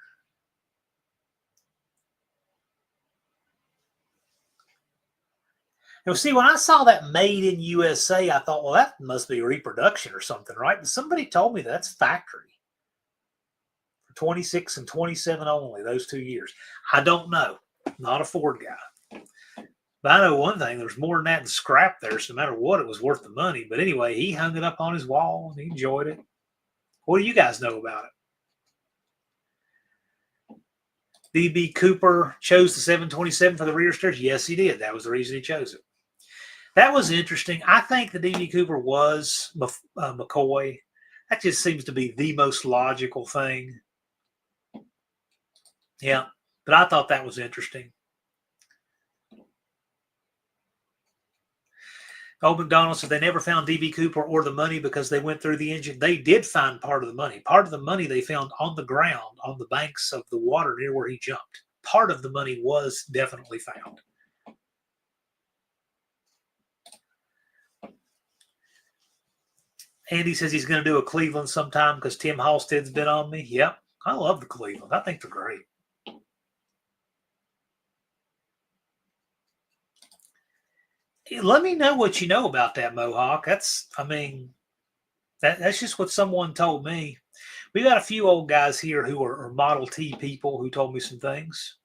See, when I saw that made in USA, I thought, well, that must be reproduction or something, right? But somebody told me that's factory. 26 and 27 only, those 2 years. I don't know. Not a Ford guy. But I know one thing, there's more than that in scrap there, so no matter what, it was worth the money. But anyway, he hung it up on his wall and he enjoyed it. What do you guys know about it? D.B. Cooper chose the 727 for the rear stairs? Yes, he did. That was the reason he chose it. That was interesting. I think the D.B. Cooper was McCoy. That just seems to be the most logical thing. Yeah, but I thought that was interesting. Old McDonald said they never found D.B. Cooper or the money because they went through the engine. They did find part of the money. Part of the money they found on the ground, on the banks of the water near where he jumped. Part of the money was definitely found. Andy says he's going to do a Cleveland sometime because Tim Halstead's been on me. Yep, I love the Cleveland. I think they're great. Let me know what you know about that Mohawk. That's just what someone told me. We got a few old guys here who are Model T people who told me some things.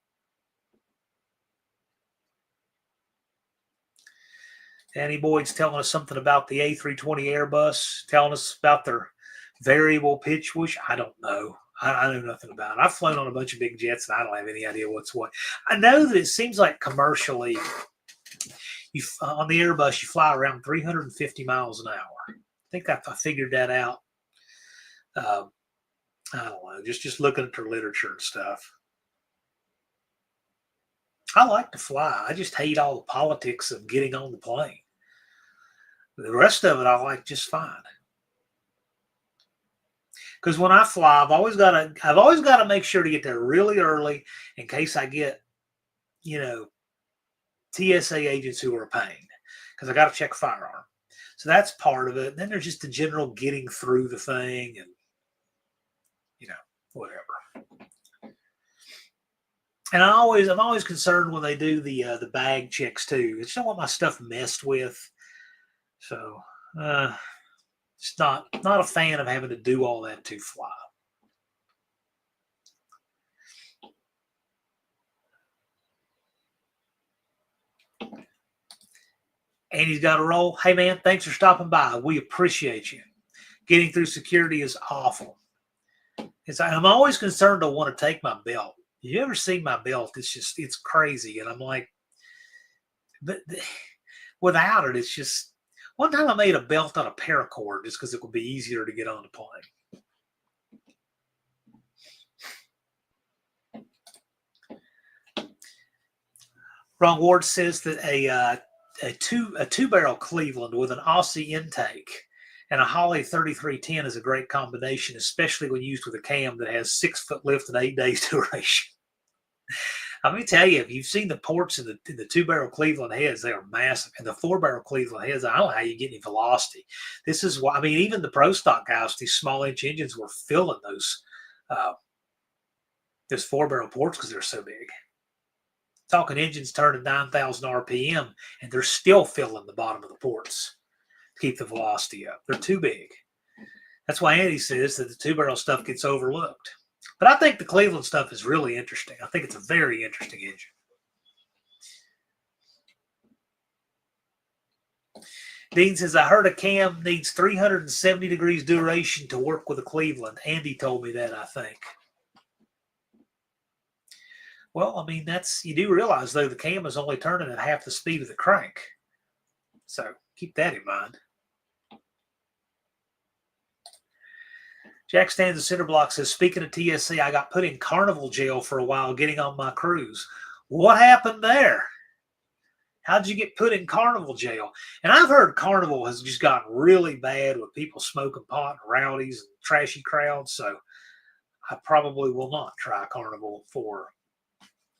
Danny Boyd's telling us something about the A320 Airbus, telling us about their variable pitch whoosh. I don't know. I know nothing about it. I've flown on a bunch of big jets, and I don't have any idea what's what. I know that it seems like commercially, on the Airbus, you fly around 350 miles an hour. I think I figured that out. I don't know, just looking at their literature and stuff. I like to fly. I just hate all the politics of getting on the plane. The rest of it I like just fine. Because when I fly, I've always got to make sure to get there really early in case I get, TSA agents who are a pain. Because I got to check firearm. So that's part of it. And then there's just the general getting through the thing and, whatever. And I'm always concerned when they do the bag checks too. I just don't want my stuff messed with. So just not a fan of having to do all that to fly. And he's got a roll. Hey man, thanks for stopping by. We appreciate you. Getting through security is awful. I'm always concerned to want to take my belt. You ever seen my belt? It's crazy. And I'm like, but without it, it's just, one time I made a belt out of paracord just because it would be easier to get on the plane. Ron Ward says that a two-barrel Cleveland with an Aussie intake and a Holley 3310 is a great combination, especially when used with a cam that has 6-foot lift and 8 days duration. Let me tell you, if you've seen the ports in the two-barrel Cleveland heads, they are massive. And the 4-barrel Cleveland heads, I don't know how you get any velocity. This is why, even the pro stock guys, these small inch engines were filling those 4-barrel ports because they're so big. Talking engines turning 9,000 RPM, and they're still filling the bottom of the ports to keep the velocity up. They're too big. That's why Andy says that the two-barrel stuff gets overlooked. But I think the Cleveland stuff is really interesting. I think it's a very interesting engine. Dean says, I heard a cam needs 370 degrees duration to work with a Cleveland. Andy told me that, I think. Well, you do realize, though, the cam is only turning at half the speed of the crank. So keep that in mind. Jack stands at center block says, speaking of TSC, I got put in carnival jail for a while getting on my cruise. What happened there? How'd you get put in carnival jail? And I've heard carnival has just gotten really bad with people smoking pot and rowdies and trashy crowds. So I probably will not try carnival for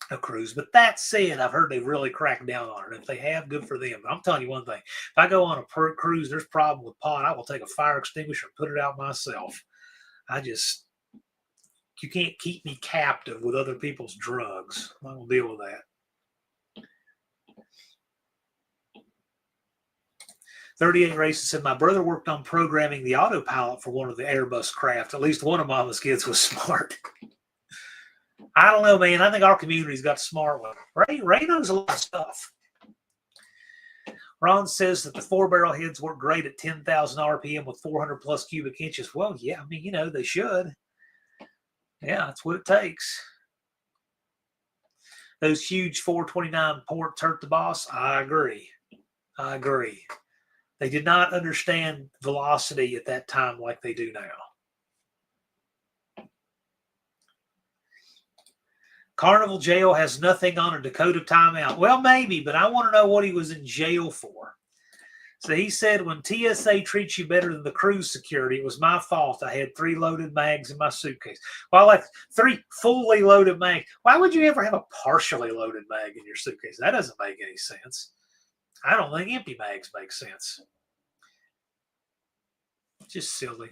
a cruise. But that said, I've heard they've really cracked down on it. If they have, good for them. But I'm telling you one thing. If I go on a cruise, there's a problem with pot, I will take a fire extinguisher and put it out myself. You can't keep me captive with other people's drugs. I will deal with that. 38 Races said, my brother worked on programming the autopilot for one of the Airbus craft. At least one of Mama's kids was smart. I don't know, man. I think our community's got smart one. Ray knows a lot of stuff. Ron says that the 4-barrel heads work great at 10,000 RPM with 400 plus cubic inches. Well, yeah, I mean, you know, they should. Yeah, that's what it takes. Those huge 429 ports hurt the boss. I agree. They did not understand velocity at that time like they do now. Carnival jail has nothing on a Dakota timeout. Well, maybe, but I want to know what he was in jail for. So he said, when TSA treats you better than the cruise security, it was my fault. I had 3 loaded mags in my suitcase. Well, like 3 fully loaded mags. Why would you ever have a partially loaded mag in your suitcase? That doesn't make any sense. I don't think empty mags make sense. Just silly.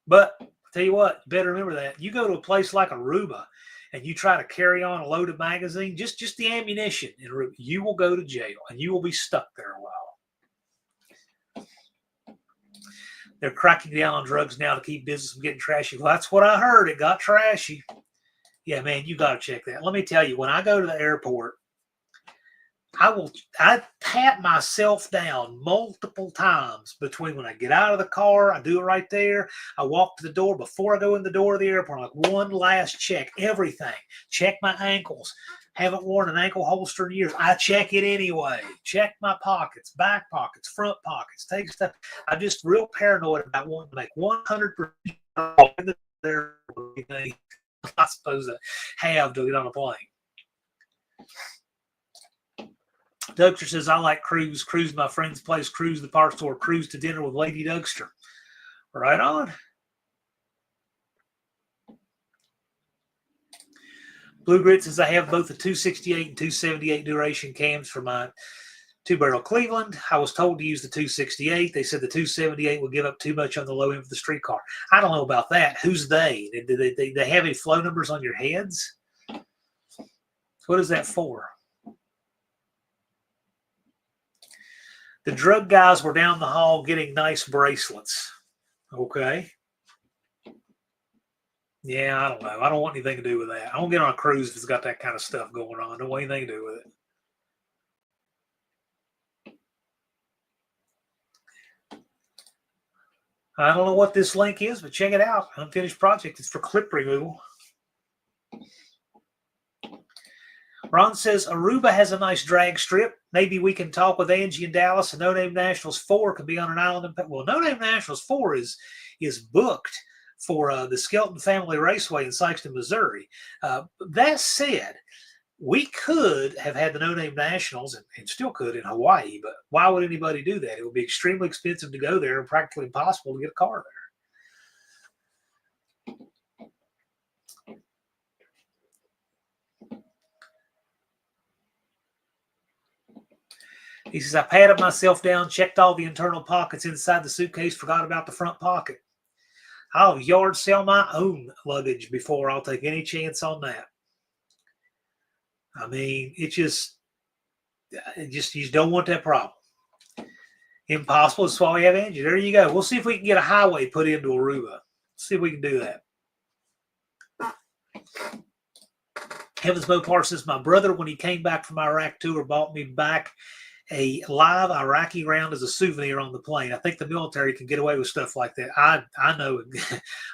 But I'll tell you what, you better remember that. You go to a place like Aruba and you try to carry on a loaded magazine, just the ammunition in Aruba, you will go to jail and you will be stuck there a while. They're cracking down on drugs now to keep business from getting trashy. Well, that's what I heard. It got trashy. Yeah, man, you got to check that. Let me tell you, when I go to the airport, I pat myself down multiple times between when I get out of the car. I do it right there. I walk to the door before I go in the door of the airport. Like one last check, everything. Check my ankles. Haven't worn an ankle holster in years. I check it anyway. Check my pockets, back pockets, front pockets. Take stuff. I'm just real paranoid about wanting to make 100% there. I'm not supposed to have to get on a plane. Dougster says, I like cruise to my friend's place, cruise to the park store, cruise to dinner with Lady Dougster. Right on. Blue Grit says, I have both the 268 and 278 duration cams for my 2-barrel Cleveland. I was told to use the 268. They said the 278 would give up too much on the low end of the streetcar. I don't know about that. Who's they? Do they have any flow numbers on your heads? What is that for? The drug guys were down the hall getting nice bracelets. Okay. Yeah, I don't know. I don't want anything to do with that. I won't get on a cruise if it's got that kind of stuff going on. I don't want anything to do with it. I don't know what this link is, but check it out. Unfinished project. It's for clip removal. Ron says, Aruba has a nice drag strip. Maybe we can talk with Angie in Dallas, and No Name Nationals 4 can be on an island. Well, No Name Nationals 4 is booked for the Skelton Family Raceway in Sykeston, Missouri. That said, we could have had the No Name Nationals, and still could, in Hawaii, but why would anybody do that? It would be extremely expensive to go there and practically impossible to get a car there. He says, I patted myself down, checked all the internal pockets inside the suitcase, forgot about the front pocket. I'll yard sell my own luggage before I'll take any chance on that. I mean, you just don't want that problem. Impossible. That's why we have Angie. There you go. We'll see if we can get a highway put into Aruba. See if we can do that. Heavens Mopar says, my brother, when he came back from Iraq tour, bought me back a live Iraqi round as a souvenir on the plane. I think the military can get away with stuff like that. I know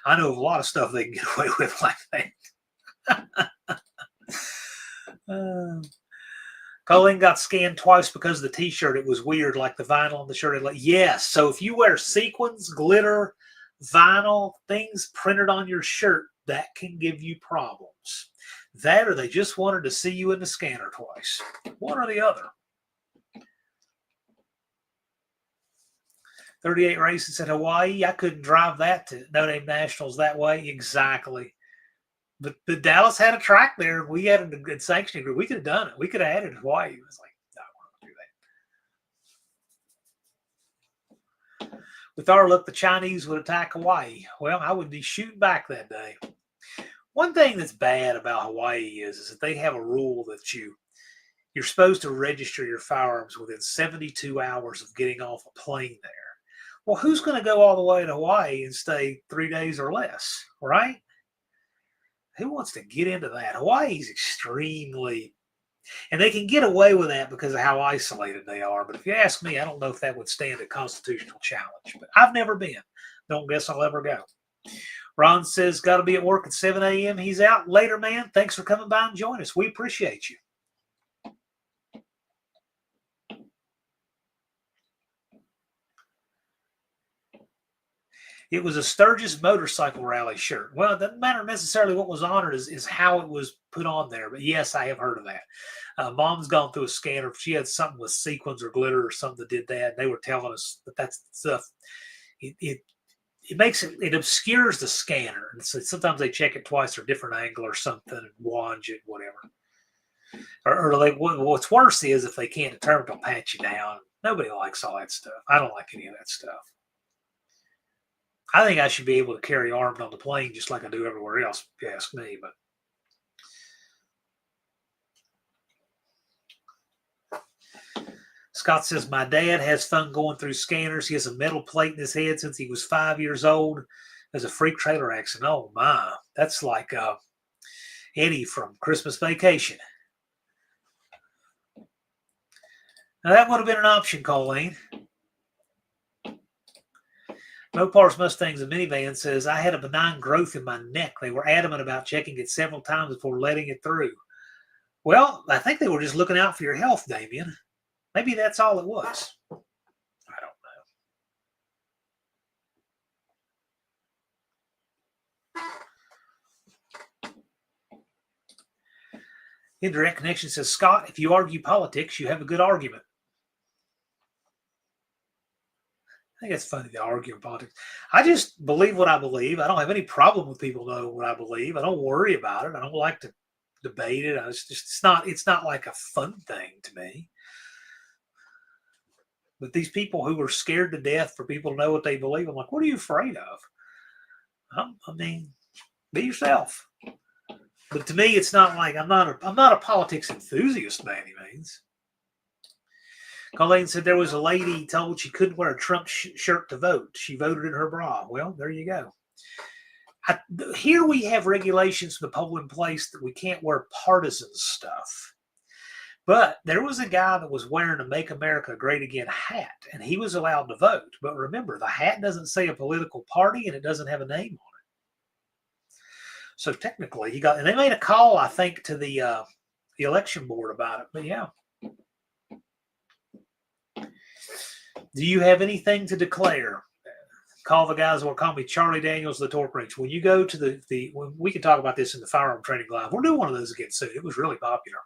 I know of a lot of stuff they can get away with like that. Colleen got scanned twice because of the t-shirt. It was weird, like the vinyl on the shirt. Yes. So if you wear sequins, glitter, vinyl, things printed on your shirt, that can give you problems. That or they just wanted to see you in the scanner twice. One or the other. 38 races at Hawaii. I couldn't drive that to No Name Nationals that way. Exactly. But Dallas had a track there. We had a good sanctioning group. We could have done it. We could have added Hawaii. It was like, no, we're not going to do that. With our luck, the Chinese would attack Hawaii. Well, I would be shooting back that day. One thing that's bad about Hawaii is that they have a rule that you're supposed to register your firearms within 72 hours of getting off a plane there. Well, who's going to go all the way to Hawaii and stay 3 days or less, right? Who wants to get into that? Hawaii's extremely, and they can get away with that because of how isolated they are. But if you ask me, I don't know if that would stand a constitutional challenge. But I've never been. Don't guess I'll ever go. Ron says, got to be at work at 7 a.m. He's out later, man. Thanks for coming by and joining us. We appreciate you. It was a Sturgis motorcycle rally shirt. Well, it doesn't matter necessarily what was on it, is how it was put on there. But yes, I have heard of that. Mom's gone through a scanner. She had something with sequins or glitter or something that did that. And they were telling us that that's stuff. It makes it, it obscures the scanner. And so sometimes they check it twice or different angle or something and wand it, whatever. Or like what's worse is if they can't determine, they'll pat you down. Nobody likes all that stuff. I don't like any of that stuff. I think I should be able to carry armed on the plane just like I do everywhere else, if you ask me. But Scott says, my dad has fun going through scanners. He has a metal plate in his head since he was 5 years old. There's a freak trailer accident. Oh, my. That's like Eddie from Christmas Vacation. Now, that would have been an option, Colleen. Mopars, Mustangs, and Minivan says, I had a benign growth in my neck. They were adamant about checking it several times before letting it through. Well, I think they were just looking out for your health, Damien. Maybe that's all it was. I don't know. Indirect Connection says, Scott, if you argue politics, you have a good argument. I think it's funny to argue in politics. I just believe what I believe. I don't have any problem with people knowing what I believe. I don't worry about it. I don't like to debate it. It's not like a fun thing to me. But these people who are scared to death for people to know what they believe, I'm like, what are you afraid of? I mean, be yourself. But to me, it's not like I'm not a politics enthusiast by any means. Colleen said there was a lady told she couldn't wear a Trump shirt to vote. She voted in her bra. Well, there you go. Here we have regulations for the poll in place that we can't wear partisan stuff. But there was a guy that was wearing a Make America Great Again hat, and he was allowed to vote. But remember, the hat doesn't say a political party, and it doesn't have a name on it. So technically, he got, and they made a call, I think, to the election board about it. But yeah. Do you have anything to declare? Call the guys who will call me Charlie Daniels, the Torque Wrench. When you go to we can talk about this in the Firearm Training Live. We're doing one of those again soon. It was really popular.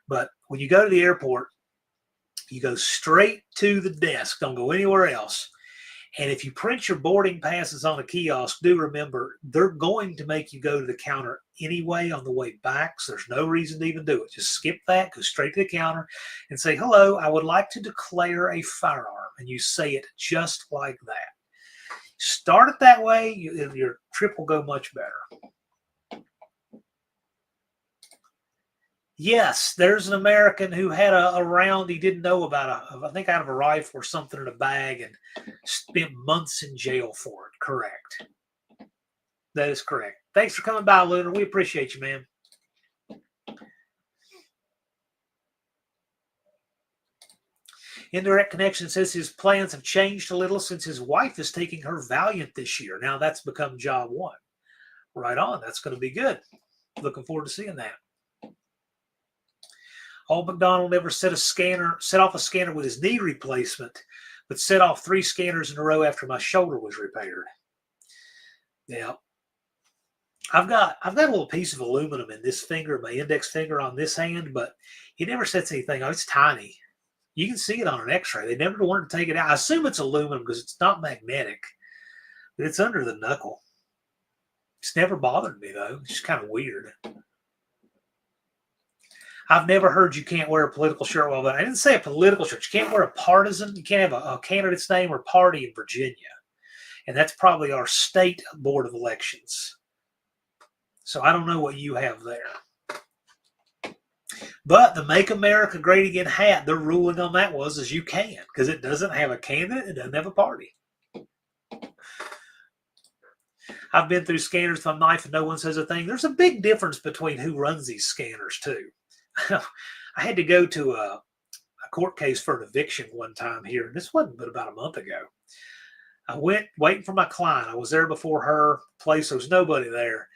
But when you go to the airport, you go straight to the desk. Don't go anywhere else. And if you print your boarding passes on a kiosk, do remember, they're going to make you go to the counter anyway on the way back. So there's no reason to even do it. Just skip that, go straight to the counter and say, hello, I would like to declare a firearm. And you say it just like that. Start it that way, your trip will go much better. Yes, there's an American who had a round he didn't know about, I think out of a rifle or something in a bag, and spent months in jail for it. Correct. That is correct. Thanks for coming by, Lunar. We appreciate you, man. Indirect Connection says his plans have changed a little since his wife is taking her Valiant this year. Now that's become job one. Right on. That's going to be good. Looking forward to seeing that. Old McDonald never set off a scanner with his knee replacement, but set off 3 scanners in a row after my shoulder was repaired. Yeah. I've got a little piece of aluminum in this finger, my index finger on this hand, but it never sets anything. Oh, it's tiny. You can see it on an x-ray. They never wanted to take it out. I assume it's aluminum because it's not magnetic, but it's under the knuckle. It's never bothered me, though. It's just kind of weird. I've never heard you can't wear a political shirt while voting. I didn't say a political shirt. You can't wear a partisan. You can't have a candidate's name or party in Virginia. And that's probably our state board of elections. So I don't know what you have there. But the Make America Great Again hat, their ruling on that was is you can, because it doesn't have a candidate, it doesn't have a party. I've been through scanners with my knife and no one says a thing. There's a big difference between who runs these scanners too. I had to go to a court case for an eviction one time here, and this wasn't but about a month ago. I went waiting for my client. I was there before her place. There was nobody there.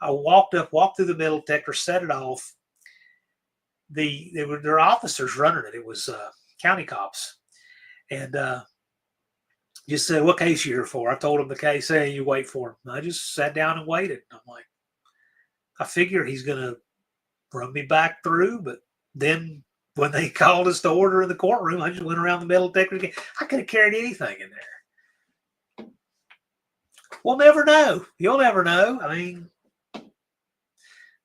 I walked through the metal detector, set it off. There were officers running it. It was county cops. And just said, what case you here for? I told him the case. Hey, you wait for him. And I just sat down and waited. I'm like, I figure he's going to run me back through. But then when they called us to order in the courtroom, I just went around the metal detector again. I could have carried anything in there. We'll never know. You'll never know. I mean,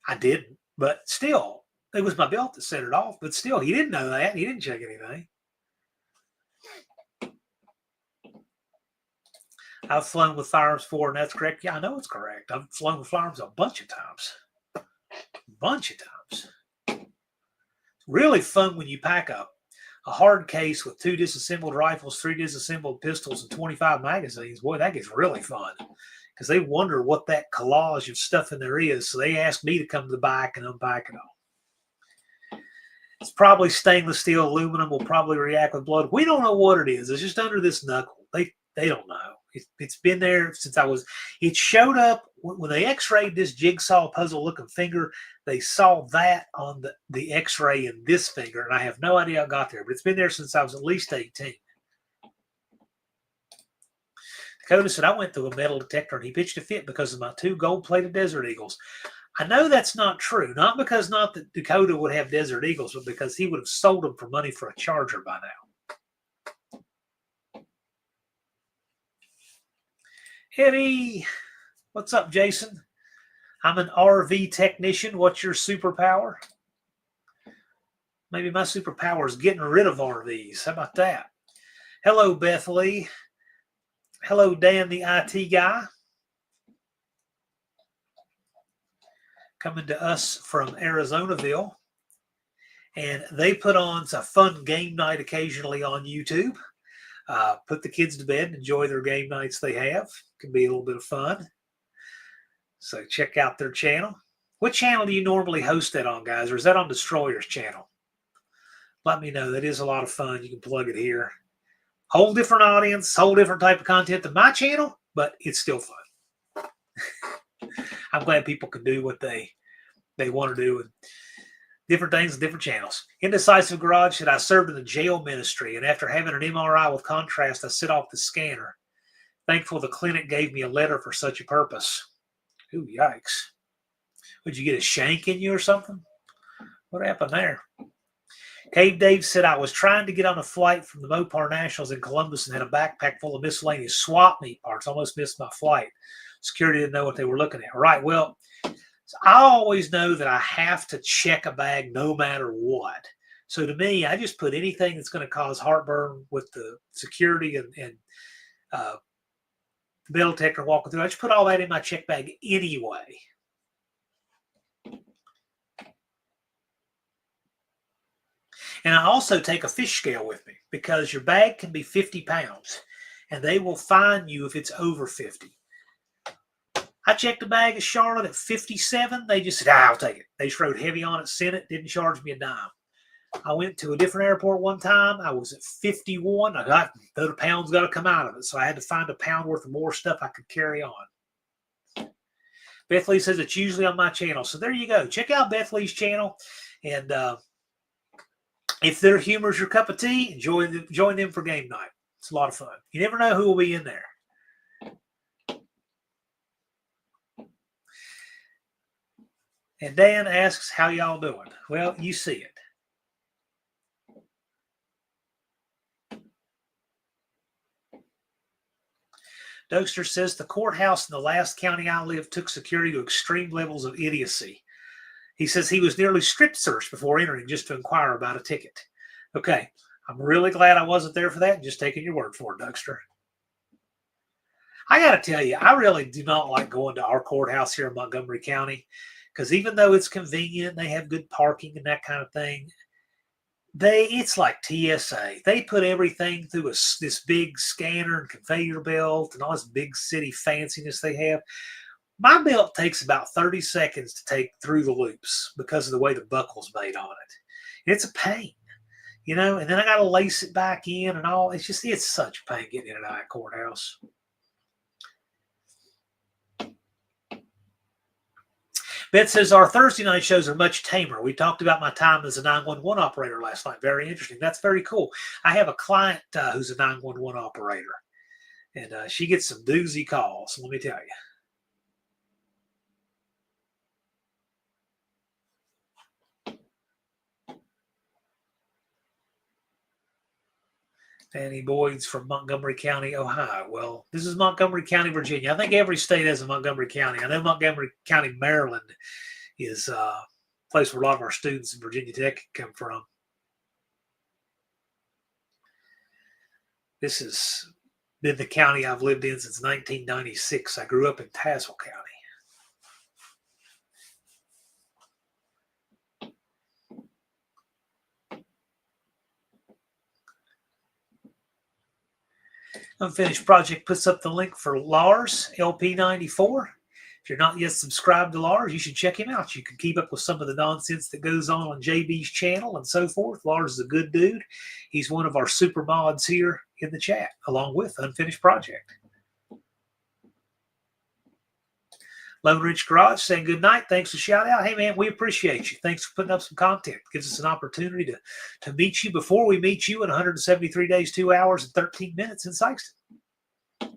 I didn't. But still, it was my belt that set it off. But still, he didn't know that. He didn't check anything. I've flown with firearms before, and that's correct. Yeah, I know it's correct. I've flown with firearms a bunch of times. It's really fun when you pack a hard case with 2 disassembled rifles, 3 disassembled pistols, and 25 magazines. Boy, that gets really fun because they wonder what that collage of stuff in there is. So they ask me to come to the back and unpack it all. It's probably stainless steel, aluminum, will probably react with blood. We don't know what it is. It's just under this knuckle. They don't know. It's been there since it showed up when they x-rayed this jigsaw puzzle looking finger. They saw that on the x-ray in this finger, and I have no idea how it got there, but it's been there since I was at least 18. Dakota said, I went through a metal detector and he pitched a fit because of my 2 gold-plated Desert Eagles. I know that's not true, not because not that Dakota would have Desert Eagles, but because he would have sold them for money for a Charger by now. Eddie, what's up, Jason? I'm an RV technician. What's your superpower? Maybe my superpower is getting rid of RVs. How about that? Hello, Beth Lee. Hello, Dan, the IT guy. Coming to us from Arizonaville. And they put on a fun game night occasionally on YouTube. Put the kids to bed and enjoy their game nights they have. Can be a little bit of fun. So check out their channel. What channel do you normally host that on, guys? Or is that on Destroyer's channel? Let me know. That is a lot of fun. You can plug it here. Whole different audience, whole different type of content than my channel, but it's still fun. I'm glad people can do what they want to do and different things and different channels. Indecisive Garage said, I served in the jail ministry, and after having an MRI with contrast, I set off the scanner. Thankful the clinic gave me a letter for such a purpose. Ooh, yikes. Would you get a shank in you or something? What happened there? Cave Dave said, I was trying to get on a flight from the Mopar Nationals in Columbus and had a backpack full of miscellaneous swap meet parts. Almost missed my flight. Security didn't know what they were looking at. Right, well, so I always know that I have to check a bag no matter what. So to me, I just put anything that's going to cause heartburn with the security and the metal detector walking through. I just put all that in my check bag anyway. And I also take a fish scale with me because your bag can be 50 pounds and they will fine you if it's over 50. I checked the bag of Charlotte at 57. They just said, I'll take it. They just wrote heavy on it, sent it, didn't charge me a dime. I went to a different airport one time. I was at 51. I got the pounds got to come out of it. So I had to find a pound worth of more stuff I could carry on. Beth Lee says it's usually on my channel. So there you go. Check out Beth Lee's channel. And if their humor is your cup of tea, join them for game night. It's a lot of fun. You never know who will be in there. And Dan asks, how y'all doing? Well, you see it. Dokester says, the courthouse in the last county I lived took security to extreme levels of idiocy. He says he was nearly strip searched before entering just to inquire about a ticket. Okay, I'm really glad I wasn't there for that. Just taking your word for it, Dokester. I got to tell you, I really do not like going to our courthouse here in Montgomery County Because even though it's convenient, they have good parking and that kind of thing. It's like TSA. They put everything through this big scanner and conveyor belt and all this big city fanciness they have. My belt takes about 30 seconds to take through the loops because of the way the buckle's made on it. It's a pain, and then I got to lace it back in and all. It's such a pain getting in and out of courthouse. Beth says, our Thursday night shows are much tamer. We talked about my time as a 911 operator last night. Very interesting. That's very cool. I have a client who's a 911 operator, and she gets some doozy calls, let me tell you. Danny Boyd's from Montgomery County, Ohio. Well, this is Montgomery County, Virginia. I think every state has a Montgomery County. I know Montgomery County, Maryland is a place where a lot of our students in Virginia Tech come from. This has been the county I've lived in since 1996. I grew up in Tazewell County. Unfinished Project puts up the link for Lars, LP94. If you're not yet subscribed to Lars, you should check him out. You can keep up with some of the nonsense that goes on JB's channel and so forth. Lars is a good dude. He's one of our super mods here in the chat, along with Unfinished Project. Lone Ridge Garage saying good night. Thanks for the shout out. Hey, man, we appreciate you. Thanks for putting up some content. It gives us an opportunity to meet you before we meet you in 173 days, 2 hours, and 13 minutes in Sykeston.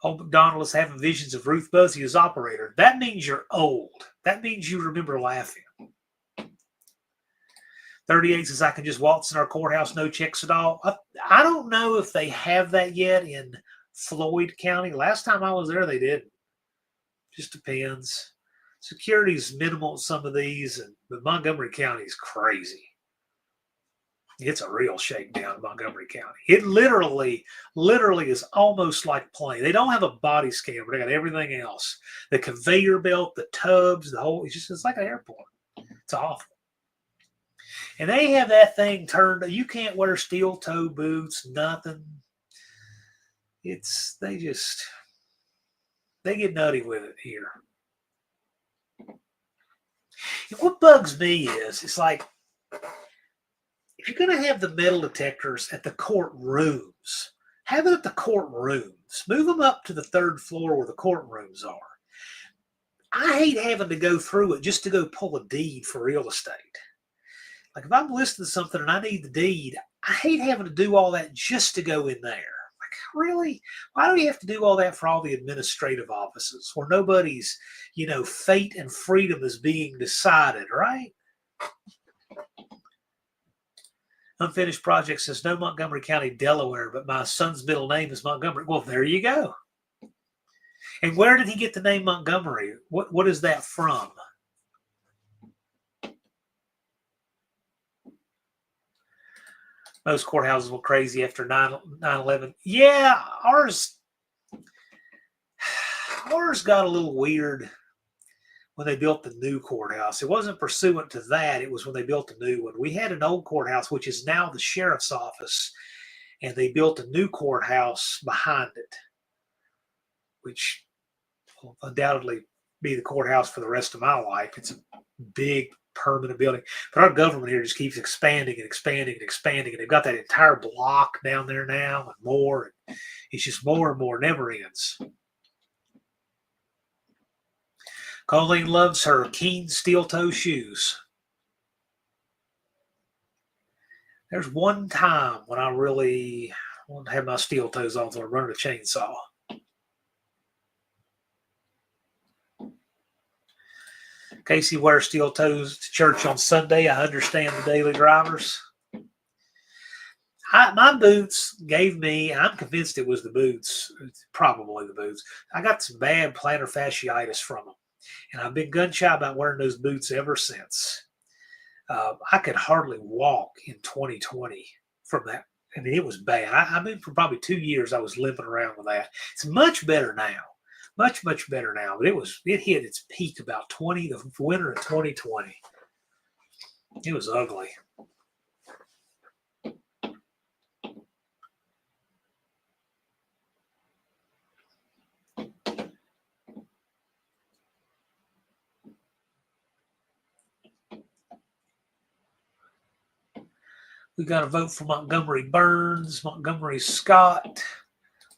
Old McDonald is having visions of Ruth Buzzy as operator. That means you're old. That means you remember laughing. 38 says I can just waltz in our courthouse, no checks at all. I don't know if they have that yet in Floyd County. Last time I was there, they didn't. Just depends. Security's minimal at some of these, but Montgomery County is crazy. It's a real shakedown in Montgomery County. It literally is almost like plane. They don't have a body scan, but they got everything else. The conveyor belt, the tubs, the whole, it's like an airport. It's awful. And they have that thing turned, you can't wear steel toe boots, nothing. They get nutty with it here. And what bugs me is, it's like, if you're going to have the metal detectors at the courtrooms, have it at the courtrooms. Move them up to the third floor where the courtrooms are. I hate having to go through it just to go pull a deed for real estate. Like if I'm listing something and I need the deed, I hate having to do all that just to go in there. Really? Why do we have to do all that for all the administrative offices where nobody's, fate and freedom is being decided, right? Unfinished Project says, no Montgomery County, Delaware, but my son's middle name is Montgomery. Well, there you go. And where did he get the name Montgomery? What is that from? Most courthouses went crazy after 9/11. Yeah, ours got a little weird when they built the new courthouse. It wasn't pursuant to that. It was when they built the new one. We had an old courthouse, which is now the sheriff's office, and they built a new courthouse behind it, which will undoubtedly be the courthouse for the rest of my life. It's a big permanent building, but our government here just keeps expanding and expanding and expanding, and they've got that entire block down there now and more. And it's just more and more, never ends. Colleen loves her keen steel toe shoes. There's one time when I really want to have my steel toes on, so I'm running a chainsaw. Casey wears steel toes to church on Sunday. I understand the daily drivers. My boots gave me, and I'm convinced it was the boots, probably the boots. I got some bad plantar fasciitis from them, and I've been gun shy about wearing those boots ever since. I could hardly walk in 2020 from that. I mean, it was bad. I mean, for probably 2 years, I was limping around with that. It's much better now. Much, much better now. But it hit its peak about the winter of 2020. It was ugly. We got to vote for Montgomery Burns, Montgomery Scott,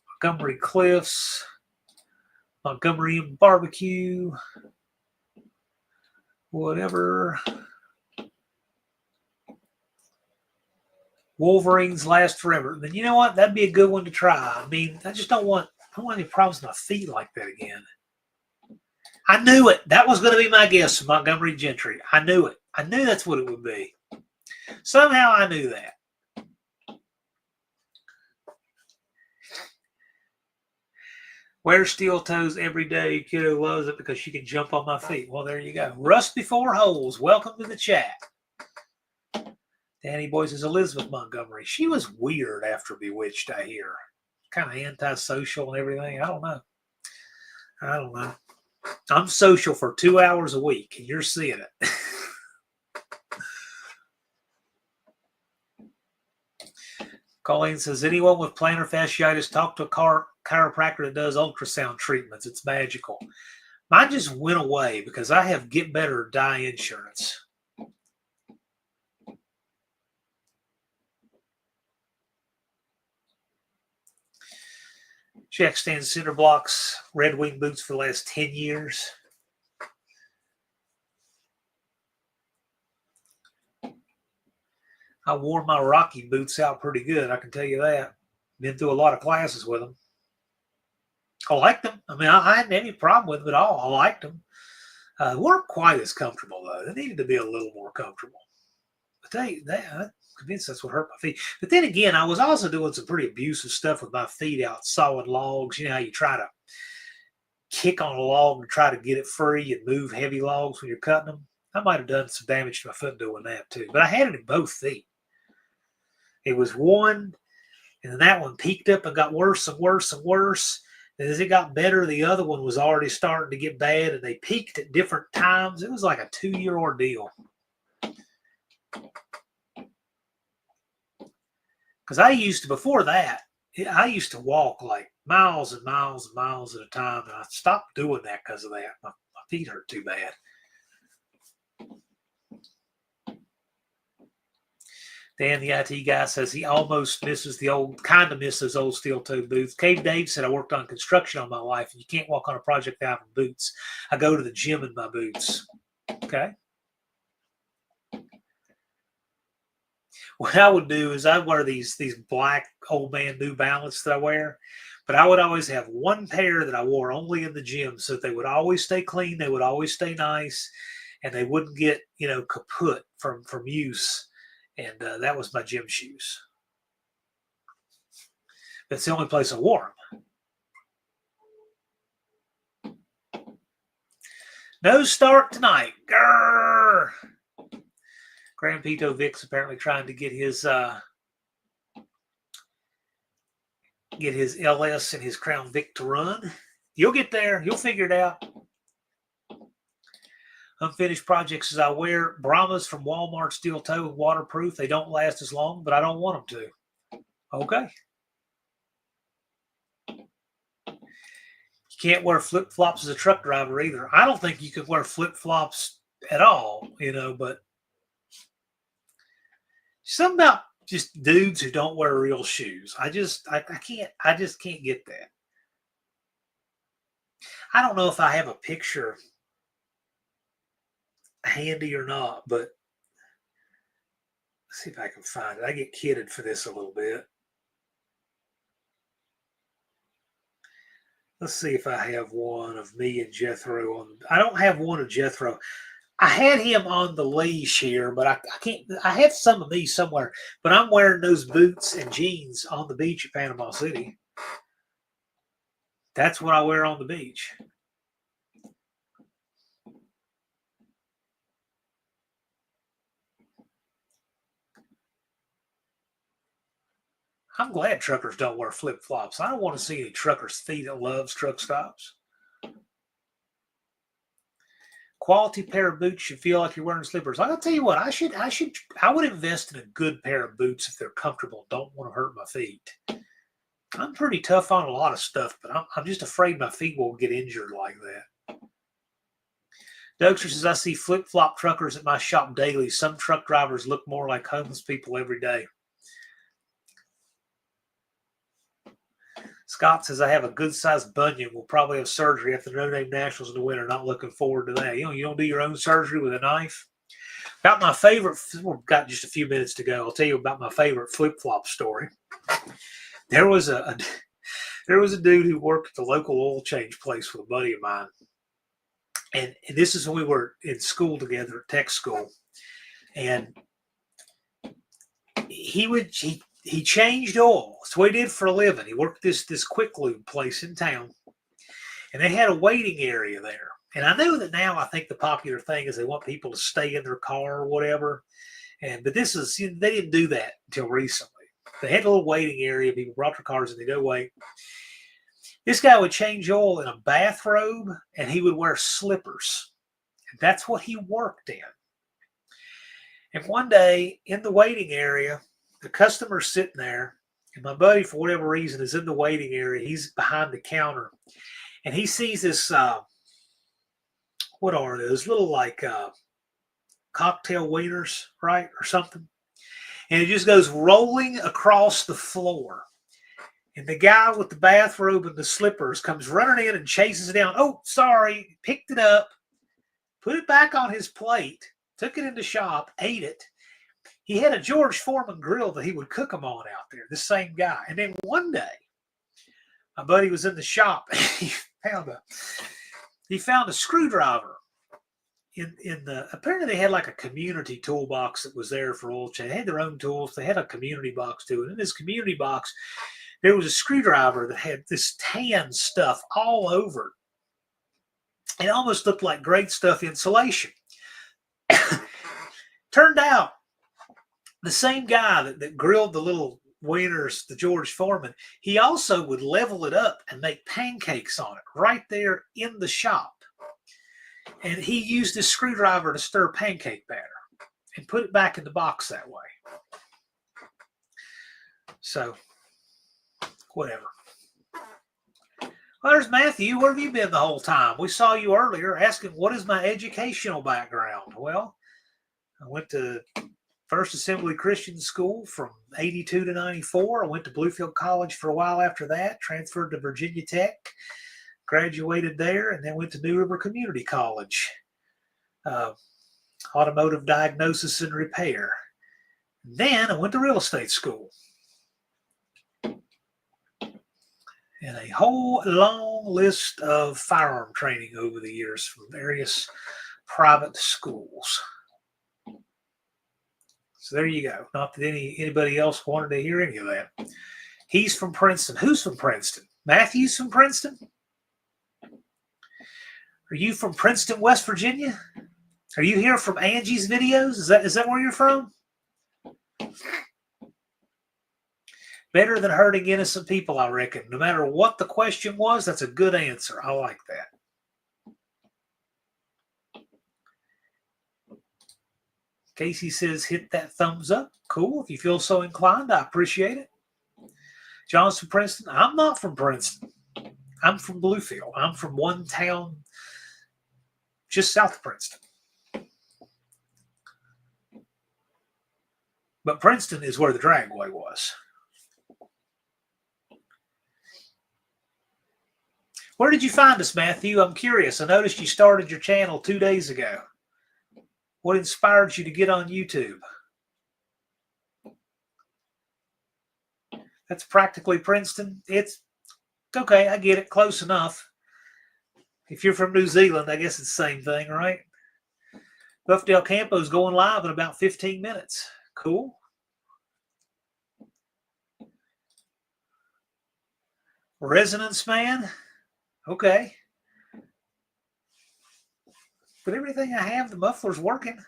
Montgomery Cliffs, Montgomery Barbecue, whatever. Wolverines last forever. Then you know what? That'd be a good one to try. I mean, I don't want any problems with my feet like that again. I knew it. That was going to be my guess, Montgomery Gentry. I knew it. I knew that's what it would be. Somehow I knew that. Wear steel toes every day. Kiddo loves it because she can jump on my feet. Well, there you go. Rusty Four Holes, welcome to the chat. Danny Boy says Elizabeth Montgomery. She was weird after Bewitched, I hear. Kind of antisocial and everything. I don't know. I'm social for 2 hours a week, and you're seeing it. Colleen says, anyone with plantar fasciitis, talk to a chiropractor that does ultrasound treatments. It's magical. Mine just went away because I have Get Better or Die insurance. Jack stands cinder blocks, Red Wing boots for the last 10 years. I wore my Rocky boots out pretty good, I can tell you that. Been through a lot of classes with them. I liked them. I mean, I hadn't any problem with them at all. I liked them. Weren't quite as comfortable, though. They needed to be a little more comfortable. But I'm convinced that's what hurt my feet. But then again, I was also doing some pretty abusive stuff with my feet out, solid logs. You know how you try to kick on a log and try to get it free and move heavy logs when you're cutting them. I might have done some damage to my foot doing that, too. But I had it in both feet. It was one, and then that one peaked up and got worse and worse and worse. And as it got better, the other one was already starting to get bad, and they peaked at different times. It was like a 2-year ordeal. Because before that, I used to walk like miles and miles and miles at a time, and I stopped doing that because of that. My feet hurt too bad. Dan, the IT guy, says he almost misses those old steel-toed boots. Cave Dave said, I worked on construction all my life, and you can't walk on a project without boots. I go to the gym in my boots. Okay. What I would do is I'd wear these black old man New Balance that I wear, but I would always have one pair that I wore only in the gym so that they would always stay clean, they would always stay nice, and they wouldn't get, kaput from use. And that was my gym shoes. That's the only place I wore them. No start tonight. Grrr. Grand Pito Vic's apparently trying to get his LS and his Crown Vic to run. You'll get there. You'll figure it out. Unfinished projects as I wear Brahmas from Walmart steel toe, waterproof. They don't last as long, but I don't want them to. Okay. You can't wear flip-flops as a truck driver either. I don't think you could wear flip-flops at all, but something about just dudes who don't wear real shoes. I just can't get that. I don't know if I have a picture handy or not, but let's see if I can find it. I get kidded for this a little bit. Let's see if I have one of me and Jethro on. I don't have one of Jethro. I had him on the leash here, but I can't. I have some of me somewhere, but I'm wearing those boots and jeans on the beach at Panama City. That's what I wear on the beach. I'm glad truckers don't wear flip-flops. I don't want to see any truckers' feet that loves truck stops. quality pair of boots, you feel like you're wearing slippers. I'll tell you what, I would invest in a good pair of boots if they're comfortable, don't want to hurt my feet. I'm pretty tough on a lot of stuff, but I'm just afraid my feet will get injured like that. Dougster says, I see flip-flop truckers at my shop daily. Some truck drivers look more like homeless people every day. Scott says, I have a good-sized bunion. We'll probably have surgery after the No Name Nationals in the winter. Not looking forward to that. You don't do your own surgery with a knife? About my favorite, we've got just a few minutes to go. I'll tell you about my favorite flip-flop story. There was a dude who worked at the local oil change place with a buddy of mine. And this is when we were in school together at tech school. And he changed oil. That's what he did for a living. He worked this quick lube place in town. And they had a waiting area there. And I know that now I think the popular thing is they want people to stay in their car or whatever. But they didn't do that until recently. They had a little waiting area. People brought their cars and they'd go wait. This guy would change oil in a bathrobe and he would wear slippers. And that's what he worked in. And one day in the waiting area, the customer's sitting there, and my buddy, for whatever reason, is in the waiting area. He's behind the counter, and he sees this, what are those? Little like cocktail wieners, right? Or something. And it just goes rolling across the floor. And the guy with the bathrobe and the slippers comes running in and chases it down. Oh, sorry. Picked it up, put it back on his plate, took it in the shop, ate it. He had a George Foreman grill that he would cook them on out there, the same guy. And then one day, my buddy was in the shop. And he found a screwdriver apparently they had like a community toolbox that was there for oil change. They had their own tools. They had a community box too. And in this community box, there was a screwdriver that had this tan stuff all over it. It almost looked like great stuff insulation. Turned out the same guy that grilled the little wieners, the George Foreman, he also would level it up and make pancakes on it right there in the shop. And he used this screwdriver to stir pancake batter and put it back in the box that way. So, whatever. Well, there's Matthew. Where have you been the whole time? We saw you earlier asking, what is my educational background? Well, I went to First Assembly Christian School from 82 to 94. I went to Bluefield College for a while after that, transferred to Virginia Tech, graduated there, and then went to New River Community College, automotive diagnosis and repair. Then I went to real estate school. And a whole long list of firearm training over the years from various private schools. So there you go. Not that anybody else wanted to hear any of that. He's from Princeton. Who's from Princeton? Matthew's from Princeton? Are you from Princeton, West Virginia? Are you here from Angie's videos? Is that where you're from? Better than hurting innocent people, I reckon. No matter what the question was, that's a good answer. I like that. Casey says, hit that thumbs up. Cool. If you feel so inclined, I appreciate it. John's from Princeton. I'm not from Princeton. I'm from Bluefield. I'm from one town just south of Princeton. But Princeton is where the dragway was. Where did you find us, Matthew? I'm curious. I noticed you started your channel 2 days ago. What inspired you to get on YouTube? That's practically Princeton. It's okay. I get it. Close enough. If you're from New Zealand, I guess it's the same thing, right? Buff Del Campo's going live in about 15 minutes. Cool. Resonance Man. Okay. But everything I have, the muffler's working.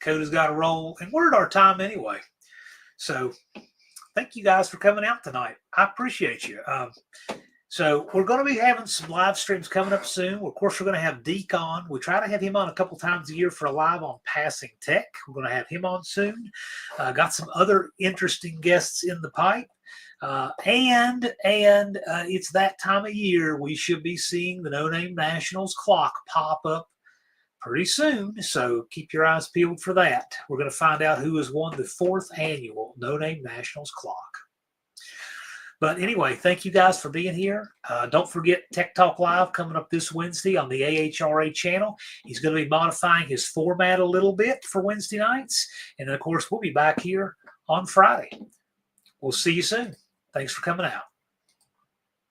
Dakota's got to roll. And we're at our time anyway. So thank you guys for coming out tonight. I appreciate you. So we're going to be having some live streams coming up soon. Of course, we're going to have Deke on. We try to have him on a couple times a year for a live on Passing Tech. We're going to have him on soon. Got some other interesting guests in the pipe. And it's that time of year we should be seeing the No Name Nationals clock pop up pretty soon. So keep your eyes peeled for that. We're going to find out who has won the 4th annual No Name Nationals clock. But anyway, thank you guys for being here. Don't forget Tech Talk Live coming up this Wednesday on the AHRA channel. He's going to be modifying his format a little bit for Wednesday nights. And, of course, we'll be back here on Friday. We'll see you soon. Thanks for coming out.